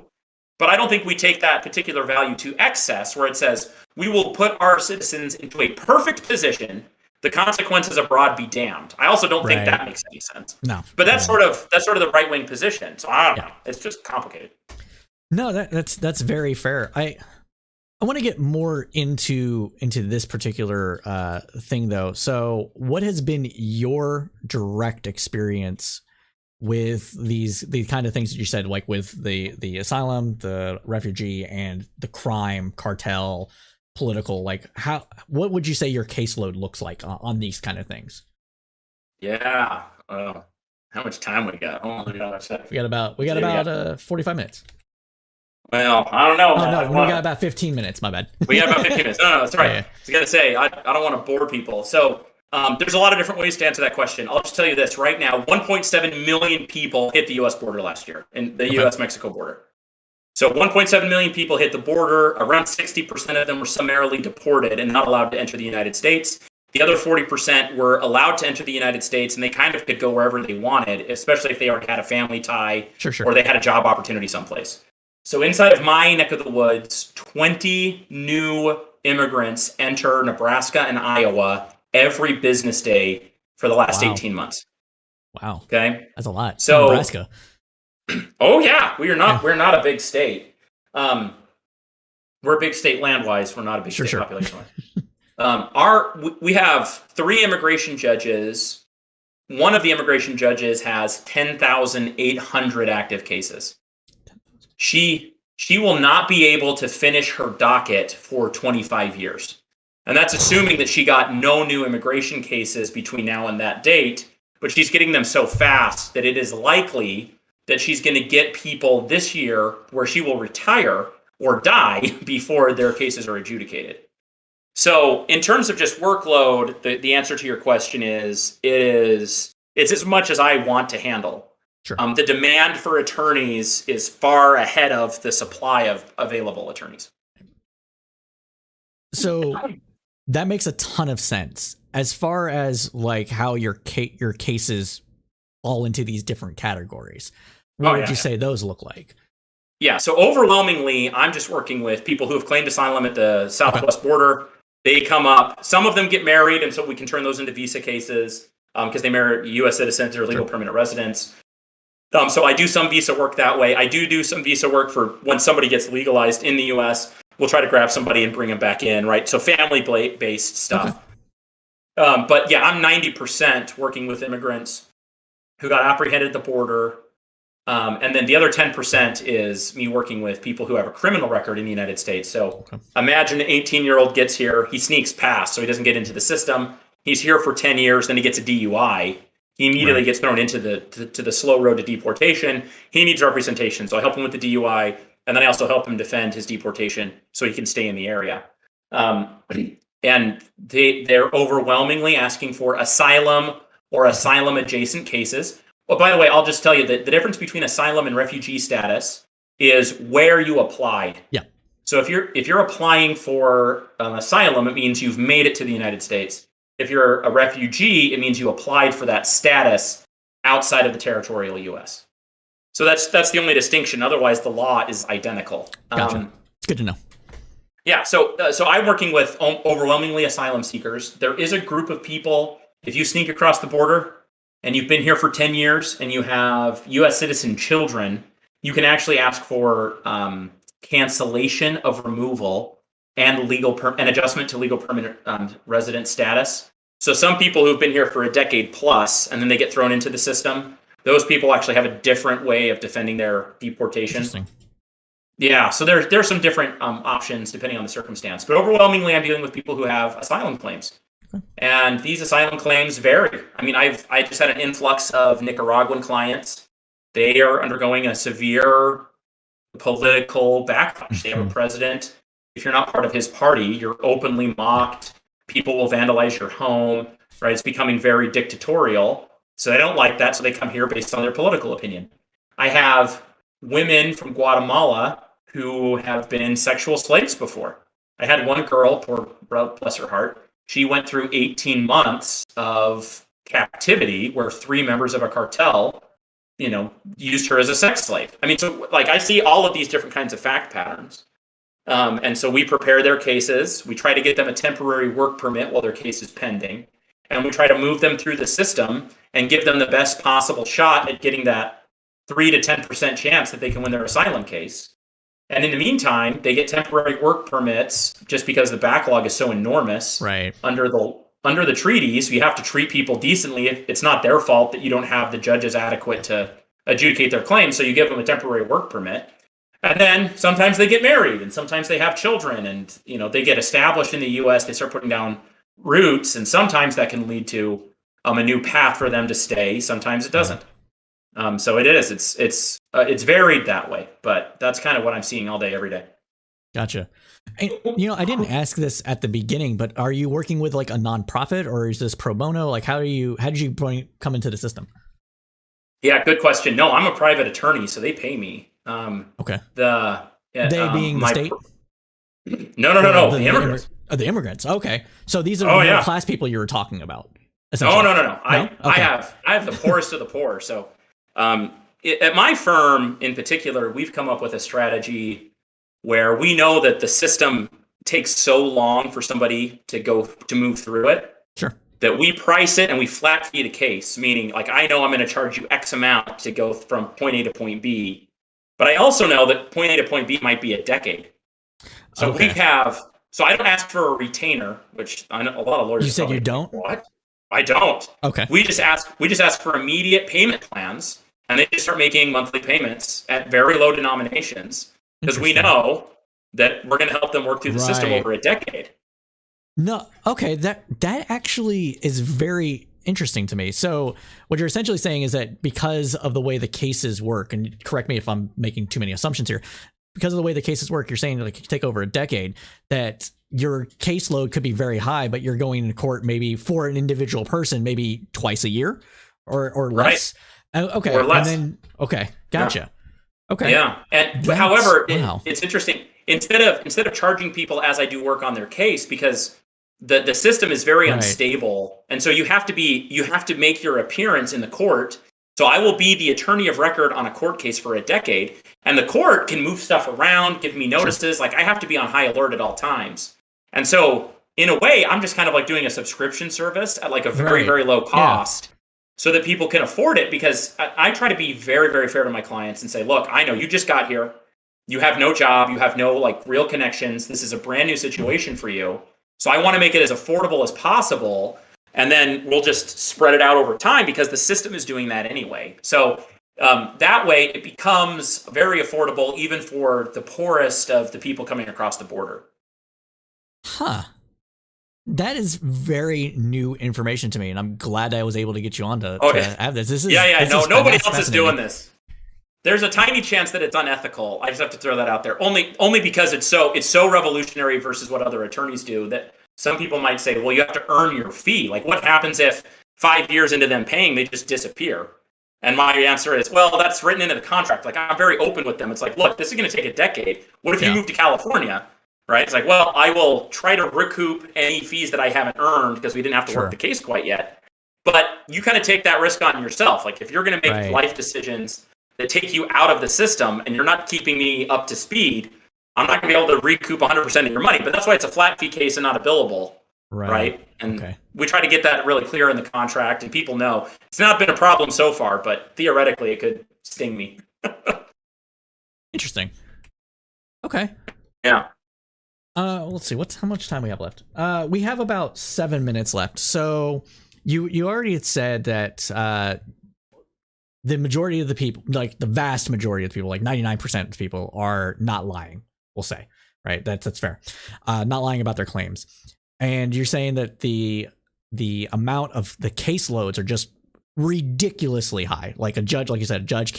But I don't think we take that particular value to excess, where it says we will put our citizens into a perfect position. The consequences abroad be damned. I also don't think that makes any sense. No. But that's sort of the right wing position. So I don't know. It's just complicated. No, that's very fair. I want to get more into this particular thing though. So, what has been your direct experience with these kind of things that you said, like with the asylum, the refugee, and the crime, cartel, political? Like, what would you say your caseload looks like on these kind of things? Yeah. How much time we got? Oh my gosh. We got about 45 minutes. Well, I don't know. Oh, no, we got about 15 minutes. My bad. We got about 15 minutes. No, that's right. Yeah. I was going to say, I don't want to bore people. So there's a lot of different ways to answer that question. I'll just tell you this right now. 1.7 million people hit the U.S. border last year, in the U.S.-Mexico border. So 1.7 million people hit the border. Around 60% of them were summarily deported and not allowed to enter the United States. The other 40% were allowed to enter the United States, and they kind of could go wherever they wanted, especially if they already had a family tie or they had a job opportunity someplace. So inside of my neck of the woods, 20 new immigrants enter Nebraska and Iowa every business day for the last 18 months. Wow. Okay. That's a lot. So Nebraska. Oh yeah, we're not a big state. We're a big state land-wise. We're not a big state population-wise. We have 3 immigration judges. One of the immigration judges has 10,800 active cases. She will not be able to finish her docket for 25 years. And that's assuming that she got no new immigration cases between now and that date, but she's getting them so fast that it is likely that she's going to get people this year where she will retire or die before their cases are adjudicated. So in terms of just workload, the answer to your question is it's as much as I want to handle. Sure. The demand for attorneys is far ahead of the supply of available attorneys. So that makes a ton of sense as far as like how your cases fall into these different categories. What would you say those look like? Yeah, so overwhelmingly, I'm just working with people who have claimed asylum at the southwest border. They come up. Some of them get married, and so we can turn those into visa cases because they marry U.S. citizens or legal permanent residents. So I do some visa work that way. I do some visa work for when somebody gets legalized in the U.S. We'll try to grab somebody and bring them back in, right? So family-based stuff. But yeah, I'm 90% working with immigrants who got apprehended at the border. And then the other 10% is me working with people who have a criminal record in the United States. So imagine an 18-year-old gets here, he sneaks past, so he doesn't get into the system. He's here for 10 years, then he gets a DUI. He immediately gets thrown into the slow road to deportation. He needs representation, so I help him with the DUI, and then I also help him defend his deportation so he can stay in the area. And they're overwhelmingly asking for asylum or asylum-adjacent cases. Well, by the way, I'll just tell you that the difference between asylum and refugee status is where you applied. Yeah. So if you're applying for asylum, it means you've made it to the United States. If you're a refugee, it means you applied for that status outside of the territorial U.S. So that's the only distinction. Otherwise, the law is identical. Gotcha. It's good to know. Yeah. So I'm working with overwhelmingly asylum seekers. There is a group of people. If you sneak across the border and you've been here for 10 years and you have U.S. citizen children, you can actually ask for cancellation of removal and an adjustment to legal permanent resident status. So some people who've been here for a decade plus and then they get thrown into the system, those people actually have a different way of defending their deportation. Interesting. Yeah, so there's some different options depending on the circumstance. But overwhelmingly, I'm dealing with people who have asylum claims. And these asylum claims vary. I mean, I just had an influx of Nicaraguan clients. They are undergoing a severe political backlash. They have a president. If you're not part of his party, you're openly mocked. People will vandalize your home, right? It's becoming very dictatorial. So they don't like that, so they come here based on their political opinion. I have women from Guatemala who have been sexual slaves before. I had one girl, poor bless her heart, she went through 18 months of captivity where 3 members of a cartel, used her as a sex slave. I mean, so like I see all of these different kinds of fact patterns. And so we prepare their cases. We try to get them a temporary work permit while their case is pending. And we try to move them through the system and give them the best possible shot at getting that 3 to 10% chance that they can win their asylum case. And in the meantime, they get temporary work permits just because the backlog is so enormous. Right. Under the treaties, you have to treat people decently. It's not their fault that you don't have the judges adequate to adjudicate their claims, so you give them a temporary work permit. And then sometimes they get married, and sometimes they have children, and they get established in the U.S. They start putting down roots, and sometimes that can lead to a new path for them to stay. Sometimes it doesn't. So it is. It's varied that way, but that's kind of what I'm seeing all day, every day. Gotcha. And, I didn't ask this at the beginning, but are you working with like a nonprofit or is this pro bono? Like, how did you come into the system? Yeah, good question. No, I'm a private attorney, so they pay me. Okay. They being the state? No. The immigrants. The immigrants. Okay. So these are the middle class people you were talking about. No. Okay. I have the poorest of the poor. So at my firm in particular, we've come up with a strategy where we know that the system takes so long for somebody to move through it. Sure. That we price it and we flat fee the case, meaning like I know I'm going to charge you X amount to go from point A to point B, but I also know that point A to point B might be a decade. So so I don't ask for a retainer, which I know a lot of lawyers. You said you don't? What? I don't. Okay. We just ask for immediate payment plans, and they just start making monthly payments at very low denominations because we know that we're going to help them work through the system over a decade. No, okay, that actually is very interesting to me. So what you're essentially saying is that because of the way the cases work, and correct me if I'm making too many assumptions here, because of the way the cases work, you're saying like it could take over a decade, that your caseload could be very high, but you're going to court maybe for an individual person, maybe twice a year or less. Okay. Or less. And then, okay. Gotcha. Yeah. Okay. Yeah. And That's, however, wow. it's interesting. Instead of charging people as I do work on their case, because the system is very unstable, and so you have to make your appearance in the court. So I will be the attorney of record on a court case for a decade, and the court can move stuff around, give me notices. Like, I have to be on high alert at all times. And so in a way, I'm just kind of like doing a subscription service at like a very, very low cost so that people can afford it, because I try to be very, very fair to my clients and say, look, I know you just got here. You have no job. You have no like real connections. This is a brand new situation for you. So I want to make it as affordable as possible. And then we'll just spread it out over time, because the system is doing that anyway. So that way it becomes very affordable, even for the poorest of the people coming across the border. Huh. That is very new information to me, and I'm glad I was able to get you on to have this. This is nobody else is doing this. There's a tiny chance that it's unethical. I just have to throw that out there. Only because it's so revolutionary versus what other attorneys do, that some people might say, well, you have to earn your fee. Like, what happens if 5 years into them paying, they just disappear? And my answer is, well, that's written into the contract. Like, I'm very open with them. It's like, look, this is going to take a decade. What if you move to California? Right? It's like, well, I will try to recoup any fees that I haven't earned because we didn't have to work the case quite yet. But you kind of take that risk on yourself. Like, if you're going to make life decisions that take you out of the system and you're not keeping me up to speed, I'm not going to be able to recoup 100% of your money. But that's why it's a flat fee case and not a billable. Right? And we try to get that really clear in the contract, and people know it's not been a problem so far, but theoretically it could sting me. Interesting. Okay. Yeah. Let's see. How much time we have left? We have about 7 minutes left. So you already had said that the majority of the people, like the vast majority of the people, like 99% of the people, are not lying. We'll say, right? That's fair. Not lying about their claims. And you're saying that the amount of the caseloads are just ridiculously high. Like a judge, like you said, a judge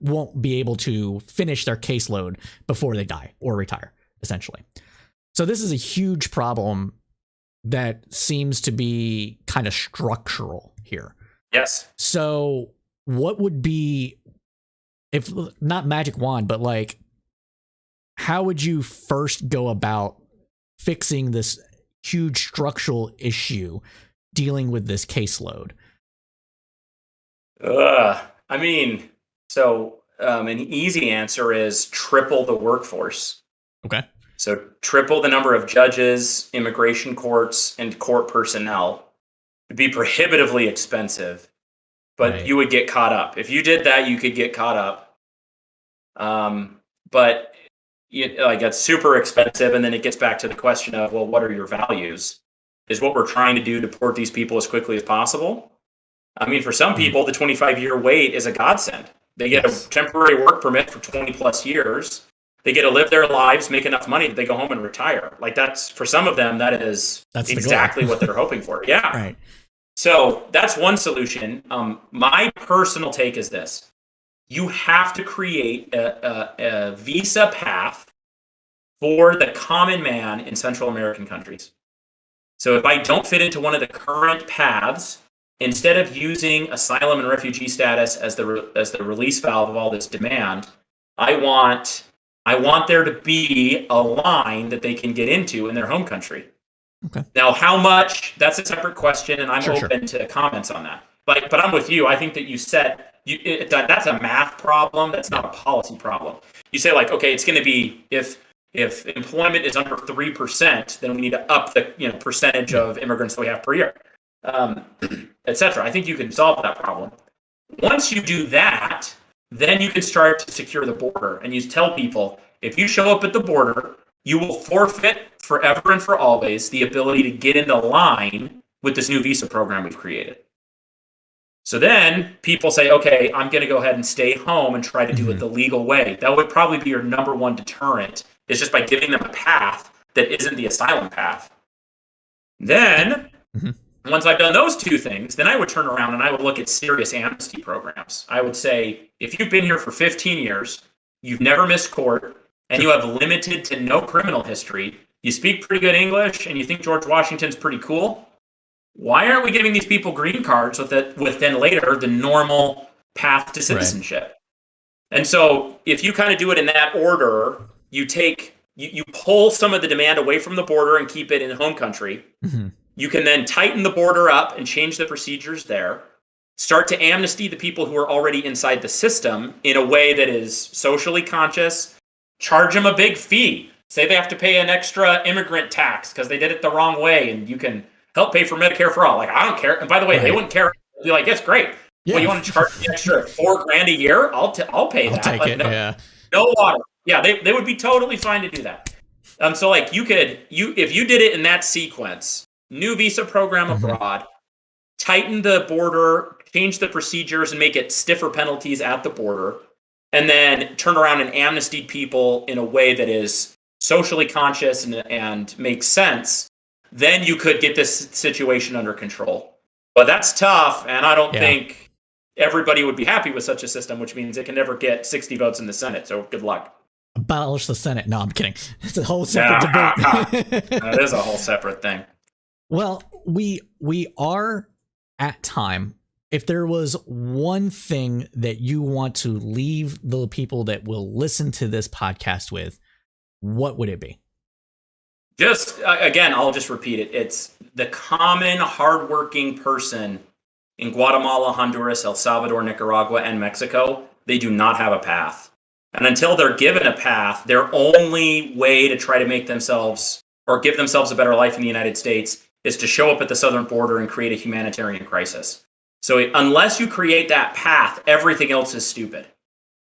won't be able to finish their caseload before they die or retire, essentially. So this is a huge problem that seems to be kind of structural here. Yes. So what would be, if not magic wand, but like, how would you first go about fixing this huge structural issue dealing with this caseload? I mean, so an easy answer is triple the workforce. Okay. So triple the number of judges, immigration courts, and court personnel. It'd be prohibitively expensive, but you would get caught up. If you did that, you could get caught up. But that's super expensive, and then it gets back to the question of, well, what are your values? Is what we're trying to do to port these people as quickly as possible? I mean, for some people, the 25-year wait is a godsend. They get a temporary work permit for 20 plus years. They get to live their lives, make enough money that they go home and retire. Like, that's, for some of them, that's exactly what they're hoping for. Yeah. Right. So that's one solution. My personal take is this. You have to create a visa path for the common man in Central American countries. So if I don't fit into one of the current paths, instead of using asylum and refugee status as the release valve of all this demand, I want there to be a line that they can get into in their home country. Okay. Now, how much? That's a separate question, and I'm open to comments on that. But I'm with you. I think that you said that's a math problem. That's not a policy problem. You say, like, okay, it's going to be if employment is under 3%, then we need to up the percentage of immigrants that we have per year, etc. I think you can solve that problem. Once you do that, then you can start to secure the border, and you tell people, if you show up at the border, you will forfeit forever and for always the ability to get into line with this new visa program we've created. So then people say, okay, I'm going to go ahead and stay home and try to do it the legal way. That would probably be your number one deterrent, is just by giving them a path that isn't the asylum path. Then, once I've done those two things, then I would turn around and I would look at serious amnesty programs. I would say, if you've been here for 15 years, you've never missed court, and you have limited to no criminal history, you speak pretty good English, and you think George Washington's pretty cool. Why aren't we giving these people green cards with then later the normal path to citizenship? Right. And so if you kind of do it in that order, you pull some of the demand away from the border and keep it in home country. Mm-hmm. You can then tighten the border up and change the procedures there. Start to amnesty the people who are already inside the system in a way that is socially conscious. Charge them a big fee. Say they have to pay an extra immigrant tax because they did it the wrong way, and you can help pay for Medicare for all. Like, I don't care. And by the way, They wouldn't care. They'd be like, yes, great. Yeah. Well, you want to charge me extra $4,000 a year? I'll pay that. I'll take it. Yeah. No water. Yeah, they would be totally fine to do that. So like if you did it in that sequence, new visa program abroad, tighten the border, change the procedures, and make it stiffer penalties at the border, and then turn around and amnesty people in a way that is socially conscious and makes sense, then you could get this situation under control. But that's tough, and I don't think everybody would be happy with such a system, which means it can never get 60 votes in the Senate, so good luck. Abolish the Senate. No, I'm kidding. It's a whole separate debate. That is a whole separate thing. Well, we are at time. If there was one thing that you want to leave the people that will listen to this podcast with, what would it be? Just, again, I'll just repeat it. It's the common hardworking person in Guatemala, Honduras, El Salvador, Nicaragua, and Mexico. They do not have a path. And until they're given a path, their only way to try to make themselves or give themselves a better life in the United States is to show up at the southern border and create a humanitarian crisis. So unless you create that path, everything else is stupid.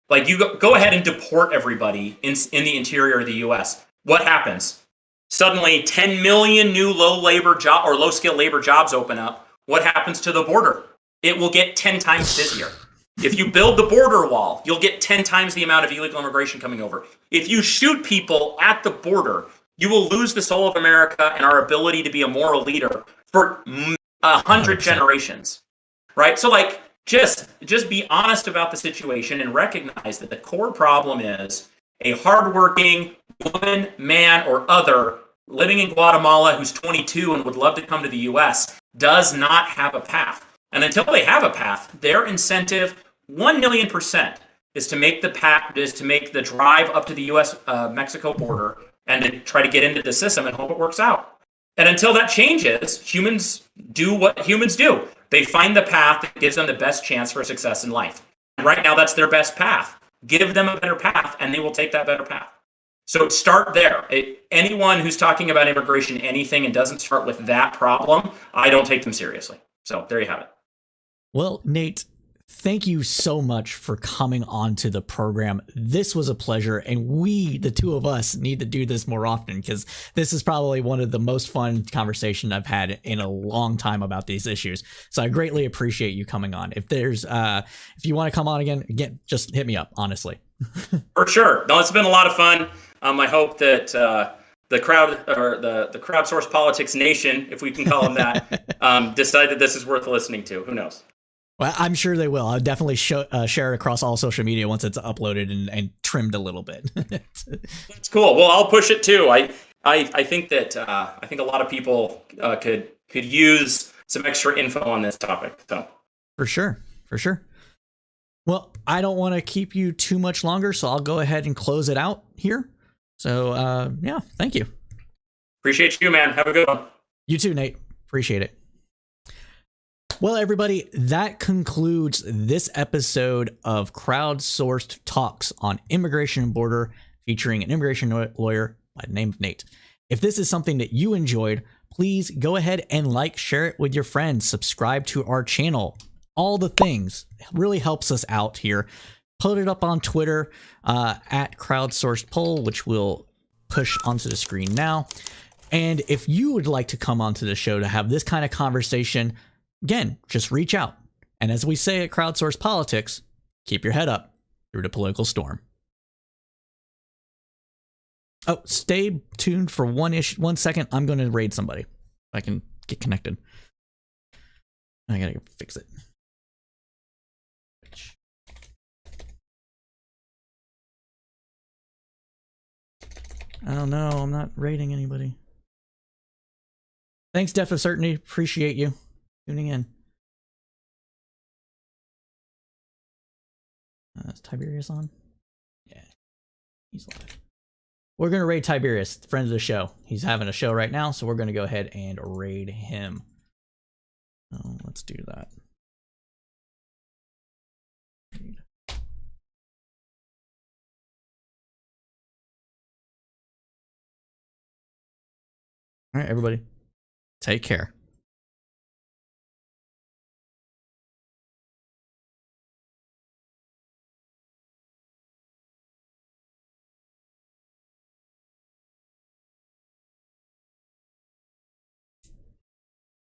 Like, you go ahead and deport everybody in the interior of the U.S. What happens? Suddenly, 10 million new low-skill labor jobs open up. What happens to the border? It will get 10 times busier. If you build the border wall, you'll get 10 times the amount of illegal immigration coming over. If you shoot people at the border, you will lose the soul of America and our ability to be a moral leader for 100 generations, right? So, like, just be honest about the situation and recognize that the core problem is a hardworking woman, man, or other living in Guatemala who's 22 and would love to come to the U.S. does not have a path. And until they have a path, their incentive, 1,000,000%, is to make the drive up to the U.S.-Mexico border and to try to get into the system and hope it works out. And until that changes, humans do what humans do. They find the path that gives them the best chance for success in life. And right now, that's their best path. Give them a better path, and they will take that better path. So start there. Anyone who's talking about immigration, anything, and doesn't start with that problem, I don't take them seriously. So there you have it. Well, Nate, thank you so much for coming on to the program. This was a pleasure, and we, the two of us, need to do this more often because this is probably one of the most fun conversations I've had in a long time about these issues. So I greatly appreciate you coming on. If you want to come on again, just hit me up, honestly. For sure. No, it's been a lot of fun. I hope that the crowdsourced politics nation, if we can call them that, decide that this is worth listening to. Who knows? Well, I'm sure they will. I'll definitely share it across all social media once it's uploaded and trimmed a little bit. That's cool. Well, I'll push it too. I think that I think a lot of people could use some extra info on this topic. So for sure. Well, I don't want to keep you too much longer, so I'll go ahead and close it out here. So yeah, thank you. Appreciate you, man. Have a good one. You too, Nate. Appreciate it. Well, everybody, that concludes this episode of Crowdsourced Talks on Immigration and Border, featuring an immigration lawyer by the name of Nate. If this is something that you enjoyed, please go ahead and share it with your friends, subscribe to our channel, all the things. It really helps us out here. Put it up on Twitter at Crowdsourced Poll, which we'll push onto the screen now. And if you would like to come onto the show to have this kind of conversation, again, just reach out. And as we say at Crowdsourced Politics, keep your head up through the political storm. Oh, stay tuned for 1 second. I'm going to raid somebody. If I can get connected. I got to fix it. I don't know. I'm not rating anybody. Thanks, Depth of Certainty. Appreciate you tuning in. Is Tiberius on? Yeah, he's live. We're going to raid Tiberius, friend of the show. He's having a show right now, so we're going to go ahead and raid him. Oh, let's do that. All right, everybody. Take care.